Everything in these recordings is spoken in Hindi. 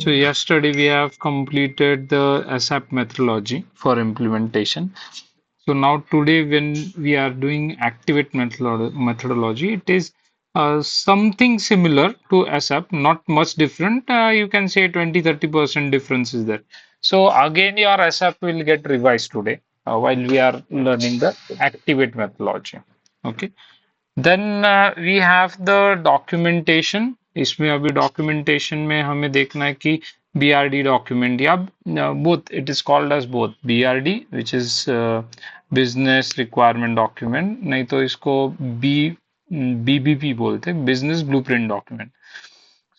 So yesterday we have completed the SAP methodology for implementation. So now today when we are doing activate methodology, it is something similar to SAP, not much different. You can say 20-30% difference is there. So again, your SAP will get revised today while we are learning the activate methodology. Okay. Then we have the documentation. इसमें अभी डॉक्यूमेंटेशन में हमें देखना है कि बीआरडी डॉक्यूमेंट या both, it is called as both BRD which is business requirement document, नहीं तो इसको बीबीपी बोलते हैं, बिजनेस ब्लूप्रिंट डॉक्यूमेंट.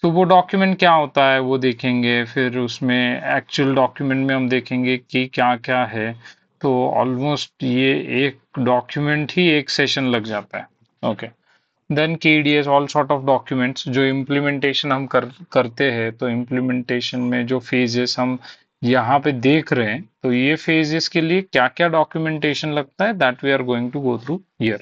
तो वो डॉक्यूमेंट क्या होता है वो देखेंगे, फिर उसमें एक्चुअल डॉक्यूमेंट में हम देखेंगे कि क्या क्या है. तो ऑलमोस्ट ये एक डॉक्यूमेंट ही एक सेशन लग जाता है. Okay. Then KDS, all sort of documents जो इम्प्लीमेंटेशन हम करते हैं. तो इम्प्लीमेंटेशन में जो फेजेस हम यहाँ पे देख रहे हैं, तो ये फेजेस के लिए क्या क्या डॉक्यूमेंटेशन लगता है, that we are going to go through here.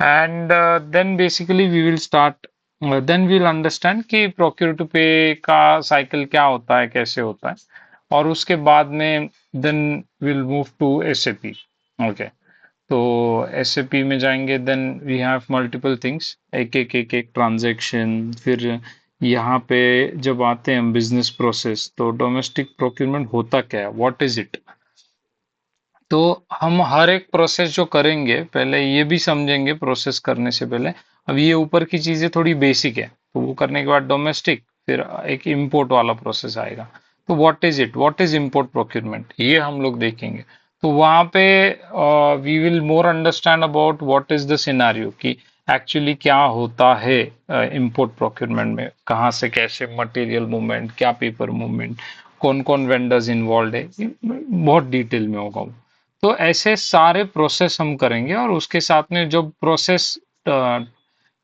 And then basically we will start, then we'll understand कि प्रोक्योर टू पे का साइकिल क्या होता है, कैसे होता है. और उसके बाद में then will move to SAP. Okay. तो एसएपी में जाएंगे, then we have multiple things, एक ट्रांजैक्शन. फिर यहाँ पे जब आते हैं बिजनेस प्रोसेस, तो डोमेस्टिक प्रोक्यूरमेंट होता क्या है, व्हाट इज इट. तो हम हर एक प्रोसेस जो करेंगे पहले ये भी समझेंगे प्रोसेस करने से पहले. अब ये ऊपर की चीजें थोड़ी बेसिक है, तो वो करने के बाद डोमेस्टिक, फिर एक इंपोर्ट वाला प्रोसेस आएगा. तो what is it, what is import procurement, ये हम लोग देखेंगे. तो वहां पे we will more understand about what is the scenario कि एक्चुअली क्या होता है इंपोर्ट प्रोक्यूरमेंट में, कहाँ से कैसे मटेरियल मूवमेंट, क्या पेपर मूवमेंट, कौन कौन वेंडर्स इन्वॉल्व है, बहुत डिटेल में होगा वो. तो ऐसे सारे प्रोसेस हम करेंगे, और उसके साथ में जो प्रोसेस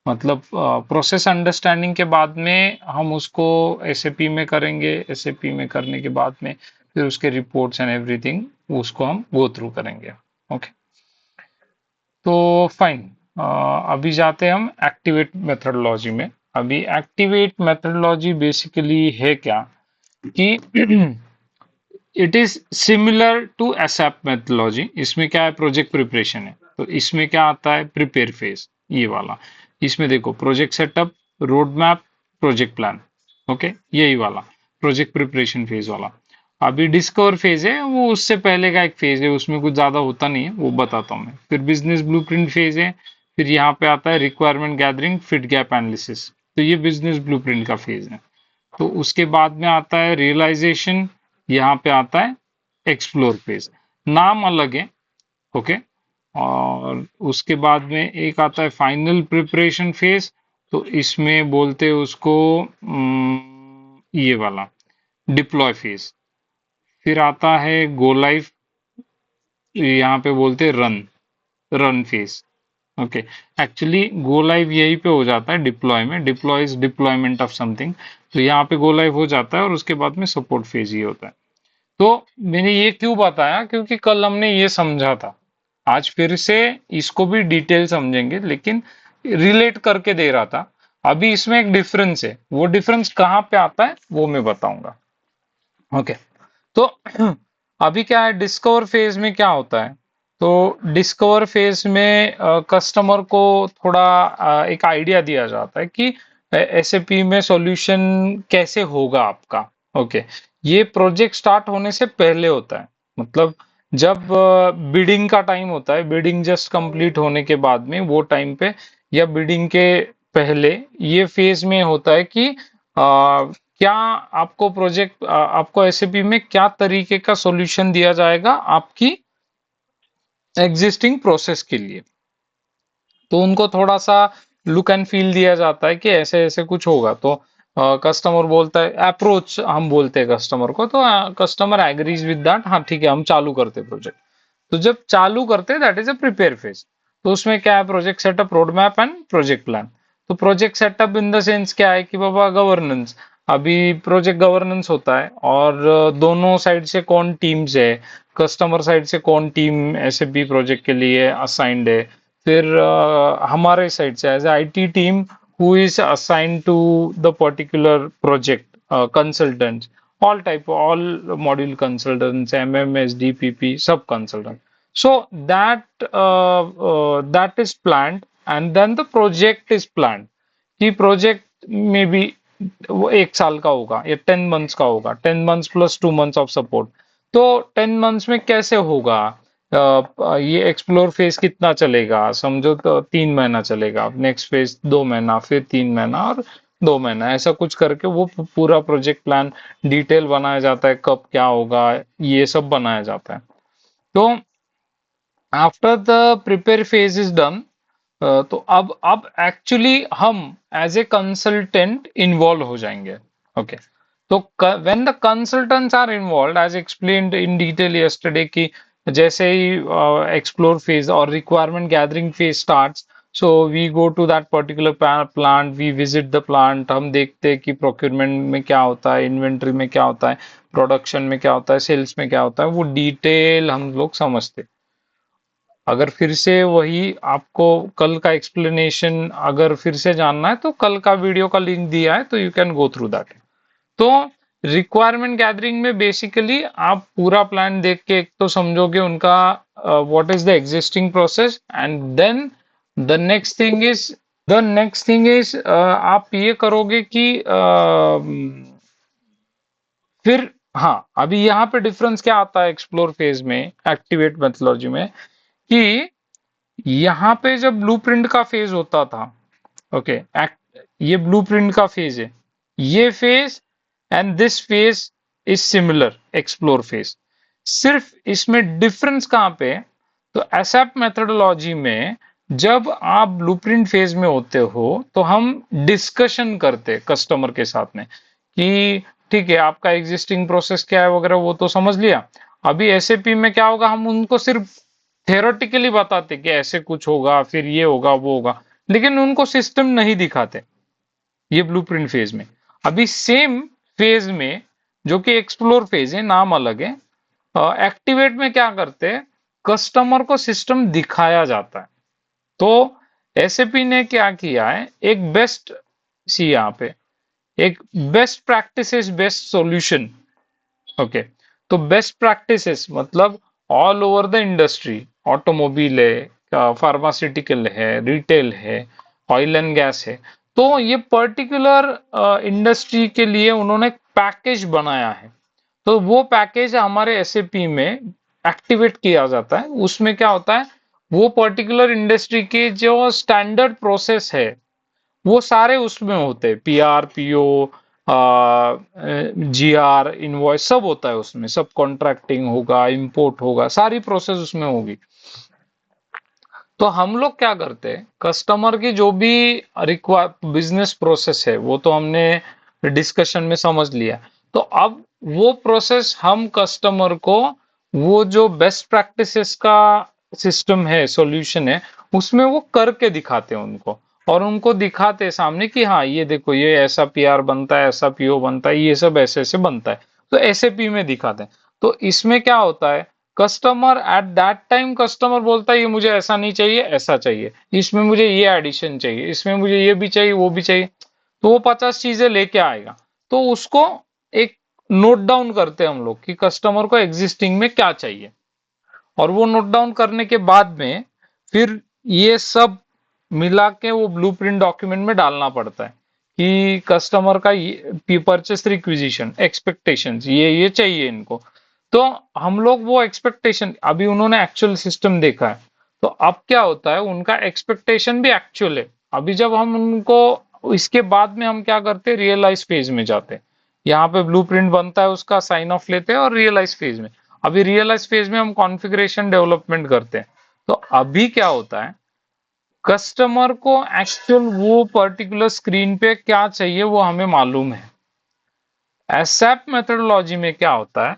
मतलब प्रोसेस अंडरस्टैंडिंग के बाद में हम उसको एसएपी में करेंगे. एसएपी में करने के बाद में फिर उसके रिपोर्ट्स एंड एवरीथिंग उसको हम गो थ्रू करेंगे. ओके. तो फाइन, अभी जाते हैं हम एक्टिवेट मेथडोलॉजी में. अभी एक्टिवेट मेथडोलॉजी बेसिकली है क्या कि it is similar to SAP methodology. इसमें क्या है, प्रोजेक्ट प्रिपरेशन है. तो इसमें क्या आता है, प्रिपेयर फेज, ये वाला. इसमें देखो project setup, road map, project plan. Okay, यही वाला प्रोजेक्ट प्रिपरेशन फेज वाला. अभी डिस्कवर फेज है, वो उससे पहले का एक फेज है, उसमें कुछ ज्यादा होता नहीं है, वो बताता हूँ मैं. फिर बिजनेस ब्लूप्रिंट फेज है. फिर यहाँ पे आता है requirement gathering, fit gap analysis. तो ये बिजनेस ब्लूप्रिंट का फेज है. तो उसके बाद में आता है रियलाइजेशन, यहाँ पे आता है एक्सप्लोर फेज. नाम अलग है. ओके. और उसके बाद में एक आता है फाइनल प्रिपरेशन फेज. तो इसमें बोलते हैं उसको ये वाला डिप्लॉय फेज. फिर आता है गो लाइव, यहाँ पे बोलते हैं run phase. Okay. Actually go live यही पे हो जाता है डिप्लॉय में. Deploy is deployment of something. तो यहाँ पे गो लाइव हो जाता है, और उसके बाद में सपोर्ट फेज ही होता है. तो मैंने ये क्यों बताया, क्योंकि कल हमने ये समझा था. आज फिर से इसको भी डिटेल समझेंगे, लेकिन रिलेट करके दे रहा था. अभी इसमें एक डिफरेंस है, वो डिफरेंस कहाँ पे आता है वो मैं बताऊंगा. ओके. तो अभी क्या है, डिस्कवर फेज में क्या होता है. तो डिस्कवर फेज में कस्टमर को थोड़ा एक आइडिया दिया जाता है कि एसएपी में सॉल्यूशन कैसे होगा आपका. ओके. ये प्रोजेक्ट स्टार्ट होने से पहले होता है, मतलब जब बिडिंग का टाइम होता है, बिडिंग जस्ट कंप्लीट होने के बाद में वो टाइम पे, या बिडिंग के पहले ये फेज में होता है कि क्या आपको प्रोजेक्ट, आपको एसएपी में क्या तरीके का सॉल्यूशन दिया जाएगा आपकी एग्जिस्टिंग प्रोसेस के लिए. तो उनको थोड़ा सा लुक एंड फील दिया जाता है कि ऐसे ऐसे कुछ होगा. तो कस्टमर बोलता है, अप्रोच हम बोलते हैं कस्टमर को. तो कस्टमर एग्रीज विद दैट, हाँ ठीक है हम चालू करते प्रोजेक्ट. तो जब चालू करते that is a prepare phase. तो उसमें क्या है, project setup, road map and project plan. तो project setup in the sense क्या है कि बाबा गवर्नेंस, अभी प्रोजेक्ट गवर्नेंस होता है, और दोनों साइड से कौन टीम्स है, कस्टमर साइड से कौन टीम एसएपी प्रोजेक्ट के लिए असाइंड है. फिर हमारे साइड से as IT team who is assigned to the particular project consultants, all type, all module consultants, MMS, DPP, sub consultant. So that is planned, and then the project is planned. कि प्रोजेक्ट में भी वो 1 साल का होगा या 10 मंथ्स का होगा, 10 months plus 2 months of support. तो 10 मंथ्स में कैसे होगा? ये एक्सप्लोर फेज कितना चलेगा? समझो तो 3 महीना चलेगा, नेक्स्ट फेज 2 महीना, फिर 3 महीना और 2 महीना, ऐसा कुछ करके वो पूरा प्रोजेक्ट प्लान डिटेल बनाया जाता है, कब क्या होगा ये सब बनाया जाता है। तो after the prepare phase is done, तो अब एक्चुअली हम एज ए कंसल्टेंट इन्वॉल्व हो जाएंगे। ओके, तो when the consultants are involve, as explained in detail yesterday, कि जैसे ही एक्सप्लोर फेज और requirement gathering phase starts, so we go to that particular plant, we visit the plant, हम देखते हैं कि प्रोक्योरमेंट में क्या होता है, इन्वेंट्री में क्या होता है, प्रोडक्शन में क्या होता है, सेल्स में क्या होता है, वो डिटेल हम लोग समझते। अगर फिर से वही आपको कल का एक्सप्लेनेशन अगर फिर से जानना है, तो कल का वीडियो का लिंक दिया है, तो you can go through that. तो रिक्वायरमेंट गैदरिंग में बेसिकली आप पूरा प्लान देख के एक तो समझोगे उनका what is the existing process, and then the next thing is आप ये करोगे कि फिर, हाँ, अभी यहाँ पे डिफरेंस क्या आता है एक्सप्लोर फेज में एक्टिवेट मेथोलॉजी में, कि यहाँ पे जब ब्लूप्रिंट का फेज होता था, ओके, ये ब्लूप्रिंट का फेज है, ये phase and this phase is similar, explore phase. सिर्फ इसमें डिफरेंस कहाँ पे है? तो एसएप मेथोडोलॉजी में जब आप ब्लूप्रिंट फेज में होते हो, तो हम डिस्कशन करते कस्टमर के साथ में कि ठीक है, आपका एग्जिस्टिंग प्रोसेस क्या है वगैरह, वो तो समझ लिया। अभी एसएपी में क्या होगा, हम उनको सिर्फ थियोरेटिकली बताते कि ऐसे कुछ होगा, फिर ये होगा वो होगा, लेकिन उनको सिस्टम नहीं दिखाते, ये ब्लूप्रिंट फेज में। अभी सेम फेज में, जो कि एक्सप्लोर फेज है, नाम अलग है, एक्टिवेट में क्या करते हैं, कस्टमर को सिस्टम दिखाया जाता है। तो एसएपी ने क्या किया है, एक बेस्ट, सी यहाँ पे एक best practices best solution. Okay, तो बेस्ट प्रैक्टिसेस मतलब all over the industry, automobile है, फार्मास्यूटिकल है, रिटेल है, ऑयल एंड गैस है, तो ये पर्टिकुलर इंडस्ट्री के लिए उन्होंने पैकेज बनाया है। तो वो पैकेज हमारे एसएपी में एक्टिवेट किया जाता है। उसमें क्या होता है, वो पर्टिकुलर इंडस्ट्री के जो स्टैंडर्ड प्रोसेस है, वो सारे उसमें होते हैं, पीआर, पीओ, जीआर, इनवॉइस, सब होता है उसमें, सब कॉन्ट्रैक्टिंग होगा, इंपोर्ट होगा, सारी प्रोसेस उसमें होगी। तो हम लोग क्या करते हैं, कस्टमर की जो भी रिक्वायर बिजनेस प्रोसेस है, वो तो हमने डिस्कशन में समझ लिया। तो अब वो प्रोसेस हम कस्टमर को वो जो बेस्ट प्रैक्टिसेस का सिस्टम है, सॉल्यूशन है, उसमें वो करके दिखाते हैं उनको, और उनको दिखाते हैं सामने कि हाँ, ये देखो, ये ऐसा पीआर बनता है, ऐसा पीओ बनता है, ये सब ऐसे ऐसे बनता है। तो एसएपी में दिखाते हैं। तो इसमें क्या होता है, customer at that time customer बोलता है ये मुझे ऐसा नहीं चाहिए, ऐसा चाहिए, इसमें मुझे ये एडिशन चाहिए, इसमें मुझे ये भी चाहिए, वो भी चाहिए। तो वो 50 चीजें लेके आएगा। तो उसको एक नोट डाउन करते हैं हम लोग कि कस्टमर को एग्जिस्टिंग में क्या चाहिए, और वो नोट डाउन करने के बाद में फिर ये सब मिला के वो ब्लूप्रिंट डॉक्यूमेंट में डालना पड़ता है कि कस्टमर का परचेस रिक्विजिशन, एक्सपेक्टेशंस, ये चाहिए इनको। तो हम लोग वो एक्सपेक्टेशन, अभी उन्होंने एक्चुअल सिस्टम देखा है, तो अब क्या होता है, उनका एक्सपेक्टेशन भी एक्चुअल है। अभी जब हम उनको, इसके बाद में हम क्या करते हैं, रियलाइज फेज में जाते हैं। यहाँ पे ब्लूप्रिंट बनता है, उसका साइन ऑफ लेते हैं, और रियलाइज फेज में, अभी रियलाइज फेज में हम कॉन्फ़िगरेशन डेवलपमेंट करते हैं। तो अभी क्या होता है, कस्टमर को एक्चुअल वो पर्टिकुलर स्क्रीन पे क्या चाहिए वो हमें मालूम है। एसएप मेथोडोलॉजी में क्या होता है,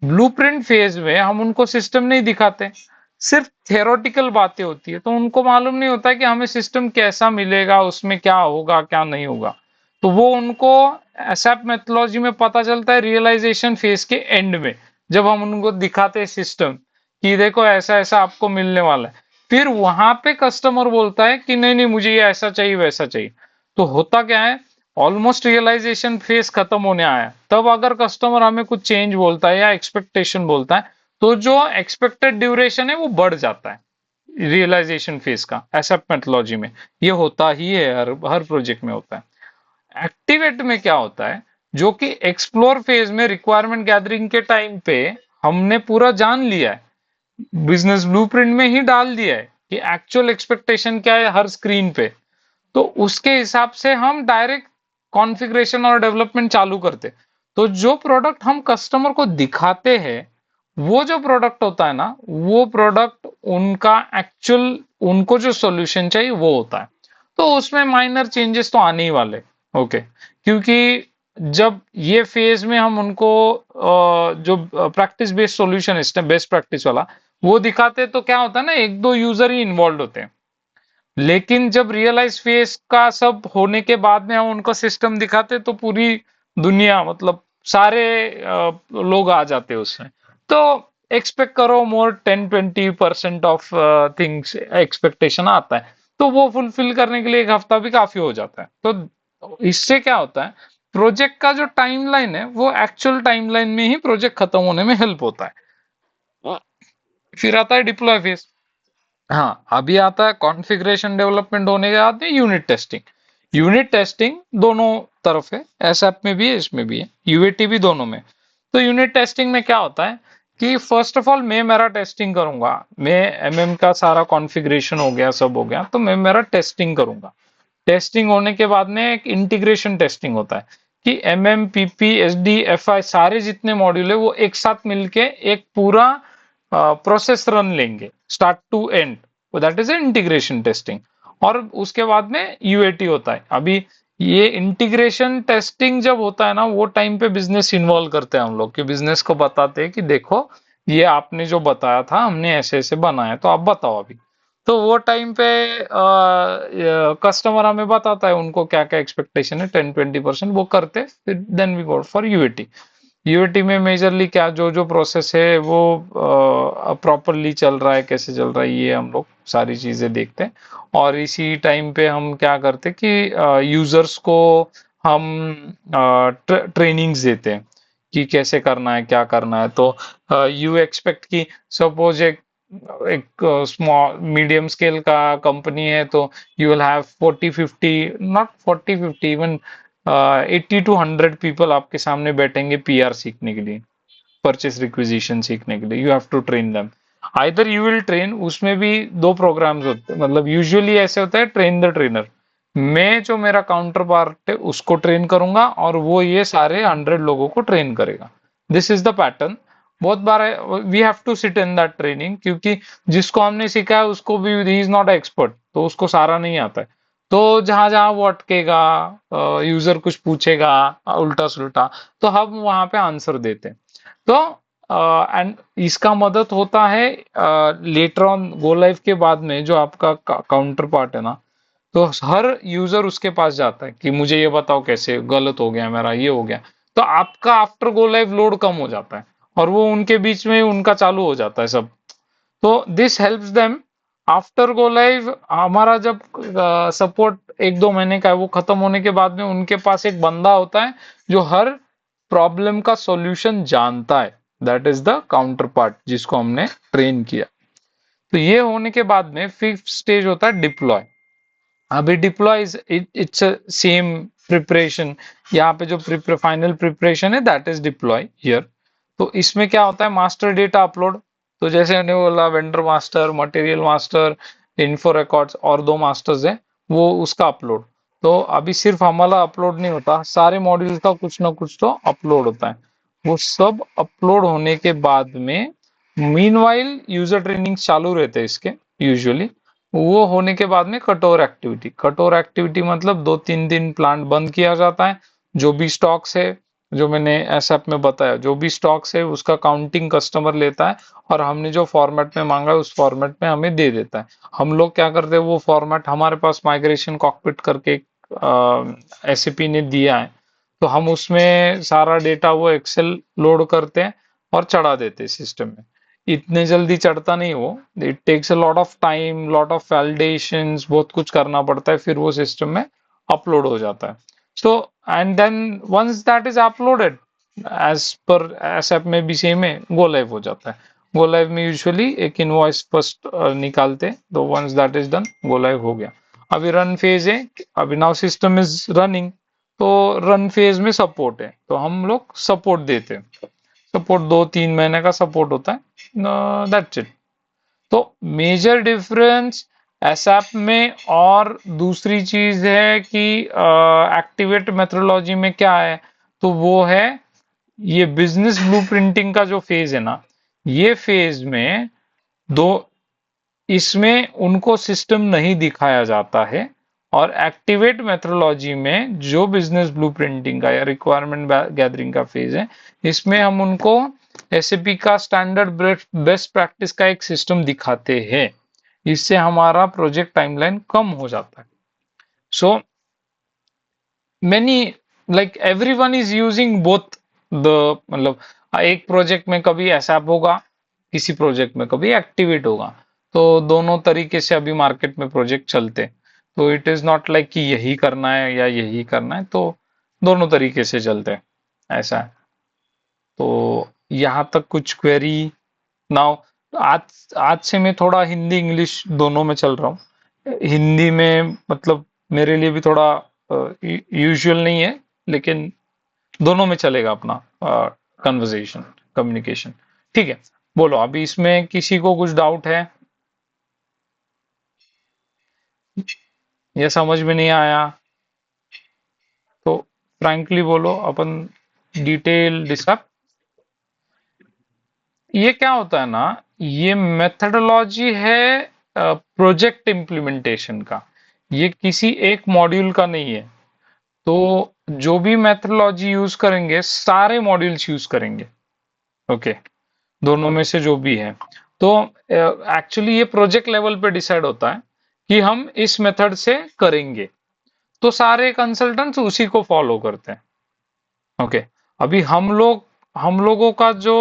ब्लूप्रिंट फेज में हम उनको सिस्टम नहीं दिखाते, सिर्फ थियोरेटिकल बातें होती है, तो उनको मालूम नहीं होता है कि हमें सिस्टम कैसा मिलेगा, उसमें क्या होगा क्या नहीं होगा। तो वो उनको एसएप मेथोडोलॉजी में पता चलता है रियलाइजेशन फेज के एंड में, जब हम उनको दिखाते हैं सिस्टम कि देखो ऐसा ऐसा आपको मिलने वाला है। फिर वहां पे कस्टमर बोलता है कि नहीं नहीं, मुझे ये ऐसा चाहिए वैसा चाहिए। तो होता क्या है, ऑलमोस्ट रियलाइजेशन फेज खत्म होने आया, तब अगर कस्टमर हमें कुछ चेंज बोलता है या एक्सपेक्टेशन बोलता है, तो जो एक्सपेक्टेड ड्यूरेशन है वो बढ़ जाता है रियलाइजेशन फेज का। एसएप मेथोलॉजी में ये होता ही है, हर प्रोजेक्ट में होता है। एक्टिवेट में क्या होता है, जो कि एक्सप्लोर फेज में रिक्वायरमेंट गैदरिंग के टाइम पे हमने पूरा जान लिया है, बिजनेस ब्लूप्रिंट में ही डाल दिया है कि एक्चुअल एक्सपेक्टेशन क्या है हर स्क्रीन पे, तो उसके हिसाब से हम डायरेक्ट कॉन्फ़िगरेशन और डेवलपमेंट चालू करते। तो जो प्रोडक्ट हम कस्टमर को दिखाते हैं, वो जो प्रोडक्ट होता है ना, वो प्रोडक्ट उनका एक्चुअल, उनको जो सॉल्यूशन चाहिए वो होता है। तो उसमें माइनर चेंजेस तो आने ही वाले। ओके, क्योंकि जब ये फेज में हम उनको जो प्रैक्टिस बेस्ड सॉल्यूशन है, बेस्ट प्रैक्टिस वाला, वो दिखाते, तो क्या होता है ना, एक दो यूजर ही इन्वॉल्व होते हैं। लेकिन जब रियलाइज फेस का सब होने के बाद में हम उनको सिस्टम दिखाते, तो पूरी दुनिया, मतलब सारे लोग आ जाते हैं उसमें। तो एक्सपेक्ट करो मोर 10-20% ऑफ थिंग्स एक्सपेक्टेशन आता है, तो वो फुलफिल करने के लिए एक हफ्ता भी काफी हो जाता है। तो इससे क्या होता है, प्रोजेक्ट का जो टाइमलाइन है वो एक्चुअल टाइमलाइन में ही प्रोजेक्ट खत्म होने में हेल्प होता है। फिर आता है डिप्लॉय फेज। हाँ, अभी आता है कॉन्फ़िगरेशन डेवलपमेंट होने के बाद में यूनिट टेस्टिंग। यूनिट टेस्टिंग दोनों तरफ है, एसएप में भी है, इसमें भी है, यूएटी भी, दोनों में। तो यूनिट टेस्टिंग में क्या होता है कि फर्स्ट ऑफ ऑल मैं मेरा टेस्टिंग करूंगा। मैं एमएम का सारा कॉन्फ़िगरेशन हो गया, सब हो गया, तो मैं मेरा टेस्टिंग करूंगा। टेस्टिंग होने के बाद में एक इंटीग्रेशन टेस्टिंग होता है कि एमएम, पीपी, एसडी, एफआई, सारे जितने मॉड्यूल है वो एक साथ मिलके एक पूरा प्रोसेस रन लेंगे start to end, that is integration testing. और उसके बाद में यूएटी होता है। अभी ये इंटीग्रेशन टेस्टिंग जब होता है ना, वो टाइम पे बिजनेस इन्वॉल्व करते हैं हम लोग, कि बिजनेस को बताते हैं कि देखो ये आपने जो बताया था हमने ऐसे ऐसे बनाया, तो आप बताओ अभी। तो वो टाइम पे कस्टमर हमें बताता है उनको क्या क्या एक्सपेक्टेशन है, 10-20% वो करते, फिर then we go for UAT. UAT में मेजरली क्या जो जो प्रोसेस है वो प्रॉपरली चल रहा है, कैसे चल रहा है, ये हम लोग सारी चीजें देखते हैं। और इसी टाइम पे हम क्या करते हैं कि यूजर्स को हम ट्रेनिंग्स देते हैं कि कैसे करना है, क्या करना है। तो यू एक्सपेक्ट कि सपोज एक एक स्मॉल मीडियम स्केल का कंपनी है, तो you will have 40-50, not 40-50, even 80-100 people आपके सामने बैठेंगे पीआर सीखने के लिए, परचेस रिक्विजिशन सीखने के लिए। You have to train them, either you will train, उसमें भी दो प्रोग्राम्स होते हैं, मतलब यूजुअली ऐसे होता है, ट्रेन द ट्रेनर। मैं जो मेरा काउंटर पार्ट है उसको ट्रेन करूंगा और वो ये सारे 100 लोगों को ट्रेन करेगा। This is the pattern. बहुत बार we have to sit in that training, क्योंकि जिसको हमने सिखाया उसको भी ही इज नॉट एक्सपर्ट, तो उसको सारा नहीं आता है। तो जहां जहां वो अटकेगा, यूजर कुछ पूछेगा उल्टा सुल्टा, तो हम वहां पे आंसर देते हैं। तो एंड इसका मदद होता है लेटर ऑन गो लाइव के बाद में, जो आपका काउंटर पार्ट है ना, तो हर यूजर उसके पास जाता है कि मुझे ये बताओ कैसे गलत हो गया मेरा, ये हो गया। तो आपका आफ्टर गो लाइव लोड कम हो जाता है, और वो उनके बीच में उनका चालू हो जाता है सब। तो this helps them after go live. हमारा जब सपोर्ट 1-2 महीने का है, वो खत्म होने के बाद में उनके पास एक बंदा होता है जो हर प्रॉब्लम का सॉल्यूशन जानता है, that is the counter part जिसको हमने ट्रेन किया। तो ये होने के बाद में फिफ्थ स्टेज होता है डिप्लॉय। अभी डिप्लॉय इट्स सेम प्रिपरेशन। यहाँ पे जो फाइनल प्रिपरेशन है दैट इज डिप्लॉय हियर। तो इसमें क्या होता है, मास्टर डेटा अपलोड। तो जैसे मैंने बोला, vendor master, material master, info records, और दो मास्टर्स है, वो उसका अपलोड। तो अभी सिर्फ हमारा अपलोड नहीं होता, सारे मॉड्यूल का कुछ ना कुछ तो अपलोड होता है। वो सब अपलोड होने के बाद में मीनवाइल यूजर ट्रेनिंग चालू रहते हैं इसके यूजुअली। वो होने के बाद में कटोर एक्टिविटी। कटोर एक्टिविटी मतलब 2-3 दिन प्लांट बंद किया जाता है। जो भी स्टॉक्स है, जो मैंने एसएप में बताया, जो भी स्टॉक्स है उसका काउंटिंग कस्टमर लेता है, और हमने जो फॉर्मेट में मांगा है उस फॉर्मेट में हमें दे देता है। हम लोग क्या करते हैं, वो फॉर्मेट हमारे पास माइग्रेशन कॉकपिट करके एसएपी ने दिया है, तो हम उसमें सारा डेटा वो एक्सेल लोड करते हैं और चढ़ा देते हैं सिस्टम में। इतने जल्दी चढ़ता नहीं वो, it takes a lot of time, lot of validations, बहुत कुछ करना पड़ता है, फिर वो सिस्टम में अपलोड हो जाता है। So and then once that is uploaded as per SAP में भी सेम है, गो लाइव हो जाता है। गो लाइव में यूजुअली एक इनवॉइस फर्स्ट निकालते हैं, तो once that is done go live हो गया। अभी रन फेज है, अभी नाउ सिस्टम इज रनिंग, तो रन फेज में सपोर्ट है, तो हम लोग सपोर्ट देते हैं। सपोर्ट 2-3 महीने का सपोर्ट होता है, दैट्स इट। तो मेजर डिफरेंस एसएप में और दूसरी चीज है कि एक्टिवेट मेथोडोलॉजी में क्या है, तो वो है ये बिजनेस ब्लूप्रिंटिंग का जो फेज है ना, ये फेज में दो इसमें उनको सिस्टम नहीं दिखाया जाता है। और एक्टिवेट मेथोडोलॉजी में जो बिजनेस ब्लूप्रिंटिंग का या रिक्वायरमेंट गैदरिंग का फेज है, इसमें हम उनको एसएपी का स्टैंडर्ड बेस्ट प्रैक्टिस का एक सिस्टम दिखाते हैं। इससे हमारा प्रोजेक्ट टाइमलाइन कम हो जाता है। सो many like everyone is using both the मतलब एक प्रोजेक्ट में कभी एसएप होगा, किसी प्रोजेक्ट में कभी एक्टिवेट होगा, तो दोनों तरीके से अभी मार्केट में प्रोजेक्ट चलते। तो इट इज नॉट लाइक कि यही करना है या यही करना है, तो दोनों तरीके से चलते हैं, ऐसा है। तो यहाँ तक कुछ क्वेरी नाउ। आज आज से मैं थोड़ा हिंदी इंग्लिश दोनों में चल रहा हूँ। हिंदी में मतलब मेरे लिए भी थोड़ा यूजुअल नहीं है, लेकिन दोनों में चलेगा अपना कन्वर्सेशन कम्युनिकेशन। ठीक है, बोलो अभी इसमें किसी को कुछ डाउट है या समझ में नहीं आया, तो फ्रैंकली बोलो, अपन डिटेल डिस्कस। ये क्या होता है ना, ये मेथडोलॉजी है प्रोजेक्ट इम्प्लीमेंटेशन का, ये किसी एक मॉड्यूल का नहीं है। तो जो भी मेथडोलॉजी यूज करेंगे सारे मॉड्यूल्स यूज करेंगे, ओके, दोनों में से जो भी है। तो एक्चुअली ये प्रोजेक्ट लेवल पे डिसाइड होता है कि हम इस मेथड से करेंगे, तो सारे कंसल्टेंट्स उसी को फॉलो करते हैं, ओके। अभी हम लोगों का जो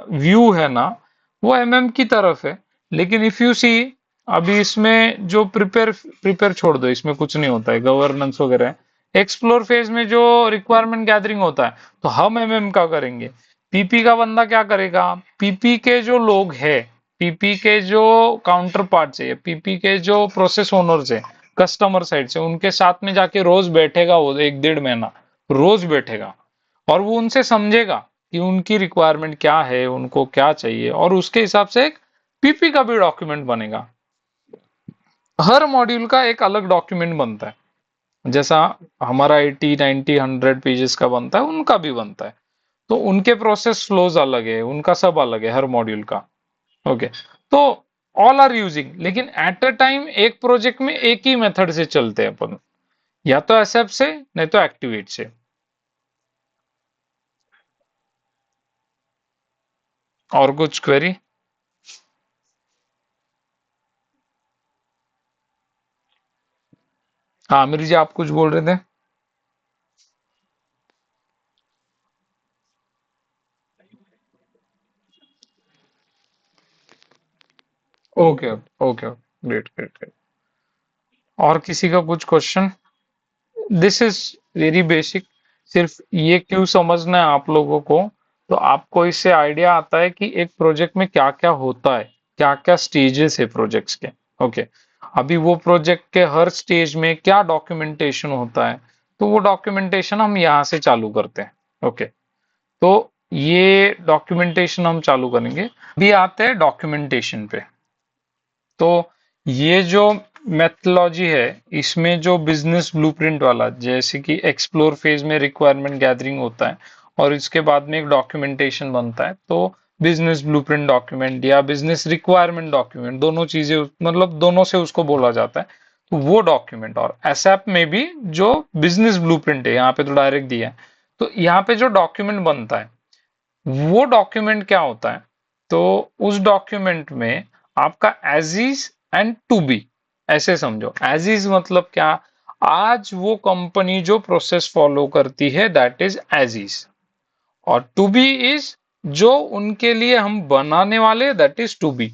व्यू है ना, वो एमएम की तरफ है। लेकिन इफ यू सी, अभी इसमें जो प्रिपेयर प्रिपेयर छोड़ दो, इसमें कुछ नहीं होता है, गवर्नेंस वगैरह है। एक्सप्लोर फेज में जो रिक्वायरमेंट गैदरिंग होता है, तो हम एमएम का करेंगे। पीपी का बंदा क्या करेगा, पीपी के जो लोग हैं, पीपी के जो काउंटर पार्ट है, पीपी के जो प्रोसेस ओनर्स है, कस्टमर साइड से, उनके साथ में जाके रोज बैठेगा, वो 1-1.5 महीना रोज बैठेगा, और वो उनसे समझेगा कि उनकी रिक्वायरमेंट क्या है, उनको क्या चाहिए, और उसके हिसाब से एक पीपी का भी डॉक्यूमेंट बनेगा। हर मॉड्यूल का एक अलग डॉक्यूमेंट बनता है, जैसा हमारा 80, 90, 100 पेजेस का बनता है, उनका भी बनता है। तो उनके प्रोसेस फ्लोज अलग है, उनका सब अलग है हर मॉड्यूल का, ओके। तो ऑल आर यूजिंग, लेकिन एट अ टाइम एक प्रोजेक्ट में एक ही मेथड से चलते हैं अपन, या तो एसएप से, नहीं तो एक्टिवेट से। और कुछ क्वेरी? हाँ आमिर जी, आप कुछ बोल रहे थे। Okay okay, great great great. और किसी का कुछ question? This is very basic. सिर्फ ये क्यों समझना है आप लोगों को, तो आपको इससे आइडिया आता है कि एक प्रोजेक्ट में क्या क्या होता है, क्या क्या स्टेजेस है प्रोजेक्ट्स के, ओके। अभी वो प्रोजेक्ट के हर स्टेज में क्या डॉक्यूमेंटेशन होता है, तो वो डॉक्यूमेंटेशन हम यहाँ से चालू करते हैं, ओके। तो ये डॉक्यूमेंटेशन हम चालू करेंगे। अभी आते हैं डॉक्यूमेंटेशन पे। तो ये जो मेथोलॉजी है, इसमें जो बिजनेस ब्लूप्रिंट वाला, जैसे कि एक्सप्लोर फेज में रिक्वायरमेंट गैदरिंग होता है, और इसके बाद में एक डॉक्यूमेंटेशन बनता है, तो बिजनेस ब्लूप्रिंट डॉक्यूमेंट या बिजनेस रिक्वायरमेंट डॉक्यूमेंट, दोनों चीजें मतलब दोनों से उसको बोला जाता है। तो वो डॉक्यूमेंट, और एसएप में भी जो बिजनेस ब्लूप्रिंट है, यहाँ पे तो डायरेक्ट दिया है, तो यहाँ पे जो डॉक्यूमेंट बनता है, वो डॉक्यूमेंट क्या होता है, तो उस डॉक्यूमेंट में आपका as is and to be, ऐसे समझो। एज इज मतलब क्या, आज वो कंपनी जो प्रोसेस फॉलो करती है, दैट इज एज इज। और टू बी इज जो उनके लिए हम बनाने वाले, दैट इज टू बी।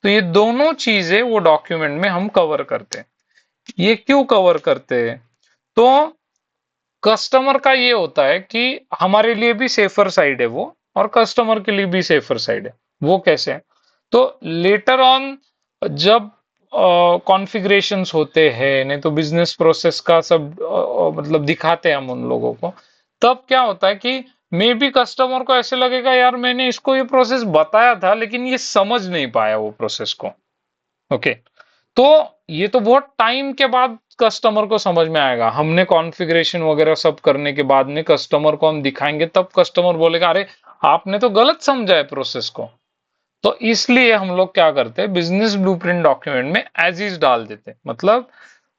तो ये दोनों चीजें वो डॉक्यूमेंट में हम कवर करते हैं। ये क्यों कवर करते हैं, तो कस्टमर का ये होता है कि हमारे लिए भी सेफर साइड है वो, और कस्टमर के लिए भी सेफर साइड है। वो कैसे है? तो लेटर ऑन जब कॉन्फ़िगरेशंस होते हैं, नहीं तो बिजनेस प्रोसेस का सब मतलब दिखाते हैं हम उन लोगों को, तब क्या होता है कि मे बी कस्टमर को ऐसे लगेगा यार मैंने इसको ये प्रोसेस बताया था लेकिन ये समझ नहीं पाया वो प्रोसेस को। ओके, तो ये तो बहुत टाइम के बाद कस्टमर को समझ में आएगा। हमने कॉन्फ़िगरेशन वगैरह सब करने के बाद में कस्टमर को हम दिखाएंगे, तब कस्टमर बोलेगा अरे आपने तो गलत समझा है प्रोसेस को। तो इसलिए हम लोग क्या करते हैं, बिजनेस ब्लूप्रिंट डॉक्यूमेंट में एज इज डाल देते हैं। मतलब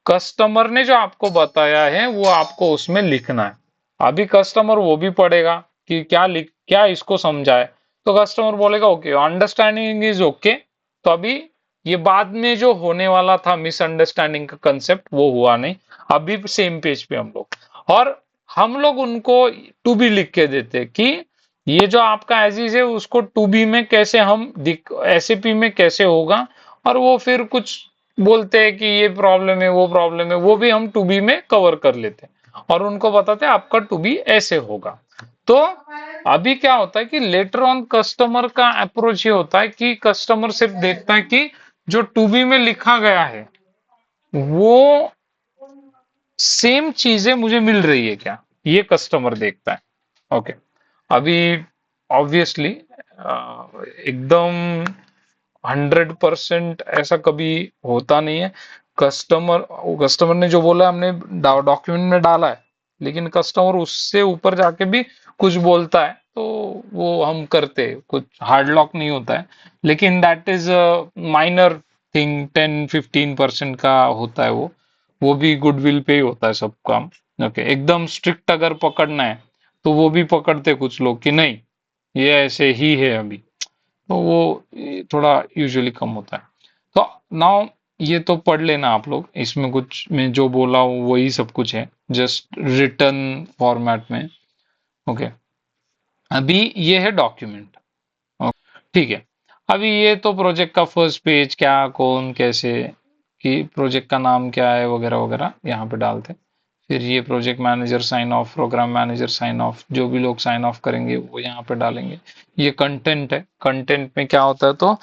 कस्टमर ने जो आपको बताया है वो आपको उसमें लिखना है। अभी कस्टमर वो भी पढ़ेगा कि क्या इसको समझा है। तो कस्टमर बोलेगा ओके, अंडरस्टैंडिंग इज ओके। तो अभी ये बाद में जो होने वाला था मिसअंडरस्टैंडिंग का कंसेप्ट, वो हुआ नहीं। अभी सेम पेज पे हम लोग, और हम लोग उनको टू बी लिख के देते कि ये जो आपका एज इज है उसको टू बी में कैसे हम एसएपी में कैसे होगा। और वो फिर कुछ बोलते हैं कि ये प्रॉब्लम है वो प्रॉब्लम है, वो भी हम टू बी में कवर कर लेते हैं और उनको बताते हैं आपका टू बी ऐसे होगा। तो अभी क्या होता है कि लेटर ऑन कस्टमर का अप्रोच ये होता है कि कस्टमर सिर्फ देखता है कि जो टू बी में लिखा गया है वो सेम चीजें मुझे मिल रही है क्या, ये कस्टमर देखता है। ओके, अभी ऑब्वियसली एकदम 100% ऐसा कभी होता नहीं है। कस्टमर कस्टमर ने जो बोला हमने डॉक्यूमेंट में डाला है, लेकिन कस्टमर उससे ऊपर जाके भी कुछ बोलता है तो वो हम करते, कुछ हार्ड लॉक नहीं होता है। लेकिन दैट इज माइनर थिंग, 10-15% का होता है वो भी गुडविल पे ही होता है सब काम। ओके, एकदम स्ट्रिक्ट अगर पकड़ना है तो वो भी पकड़ते कुछ लोग कि नहीं ये ऐसे ही है अभी, तो वो थोड़ा यूजुअली कम होता है। तो नाउ ये तो पढ़ लेना आप लोग, इसमें कुछ मैं जो बोला हूँ वही सब कुछ है, जस्ट रिटर्न फॉर्मेट में। ओके, अभी ये है डॉक्यूमेंट। ठीक है, अभी ये तो प्रोजेक्ट का फर्स्ट पेज, क्या कौन कैसे, कि प्रोजेक्ट का नाम क्या है वगैरह वगैरह यहाँ पे डालते हैं। फिर ये project manager sign off, program manager sign off, जो भी लोग साइन ऑफ करेंगे वो यहाँ पे डालेंगे। ये कंटेंट है, कंटेंट में क्या होता है, तो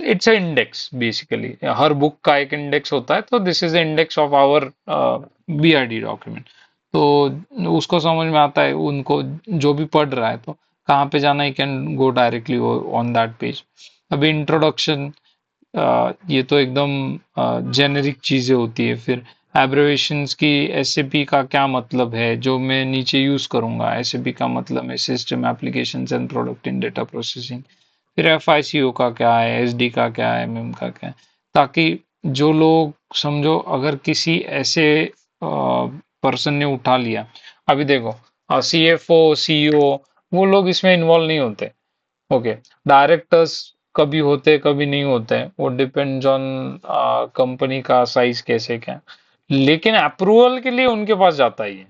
इट्स अ इंडेक्स बेसिकली, हर बुक का एक इंडेक्स होता है, तो this is the index of our BRD document. तो उसको समझ में आता है उनको, जो भी पढ़ रहा है तो कहाँ पे जाना, he can go directly on that page. अभी इंट्रोडक्शन, ये तो एकदम जेनेरिक चीजें होती है। फिर एब्रिविएशंस की, एसएपी का क्या मतलब है जो मैं नीचे यूज करूंगा, एसएपी का मतलब है system applications and product in data processing. फिर एफआईसीओ का क्या है, एसडी का क्या है, एमएम का क्या है, ताकि जो लोग समझो अगर किसी ऐसे पर्सन ने उठा लिया, अभी देखो सीएफओ सीईओ वो लोग इसमें इन्वॉल्व नहीं होते। ओके, डायरेक्टर्स कभी होते कभी नहीं होते, वो डिपेंड्स ऑन कंपनी का साइज कैसे क्या, लेकिन अप्रूवल के लिए उनके पास जाता ही है।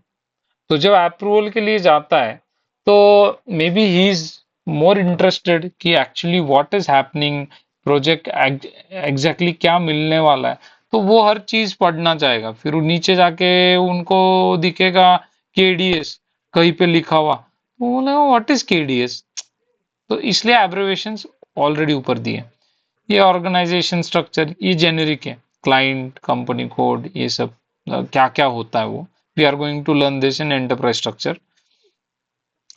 तो जब अप्रूवल के लिए जाता है तो maybe he is more interested कि actually what is happening, project exactly क्या मिलने वाला है। तो वो हर चीज पढ़ना चाहेगा। फिर वो नीचे जाके उनको दिखेगा केडीएस कहीं पे लिखा हुआ, तो बोलेगा व्हाट इज केडीएस। तो इसलिए एब्रिविएशंस ऑलरेडी ऊपर दिए। ये ऑर्गेनाइजेशन स्ट्रक्चर ये जेनेरिक है, क्लाइंट कंपनी कोड ये सब क्या क्या होता है वो, we are going to learn this in enterprise structure.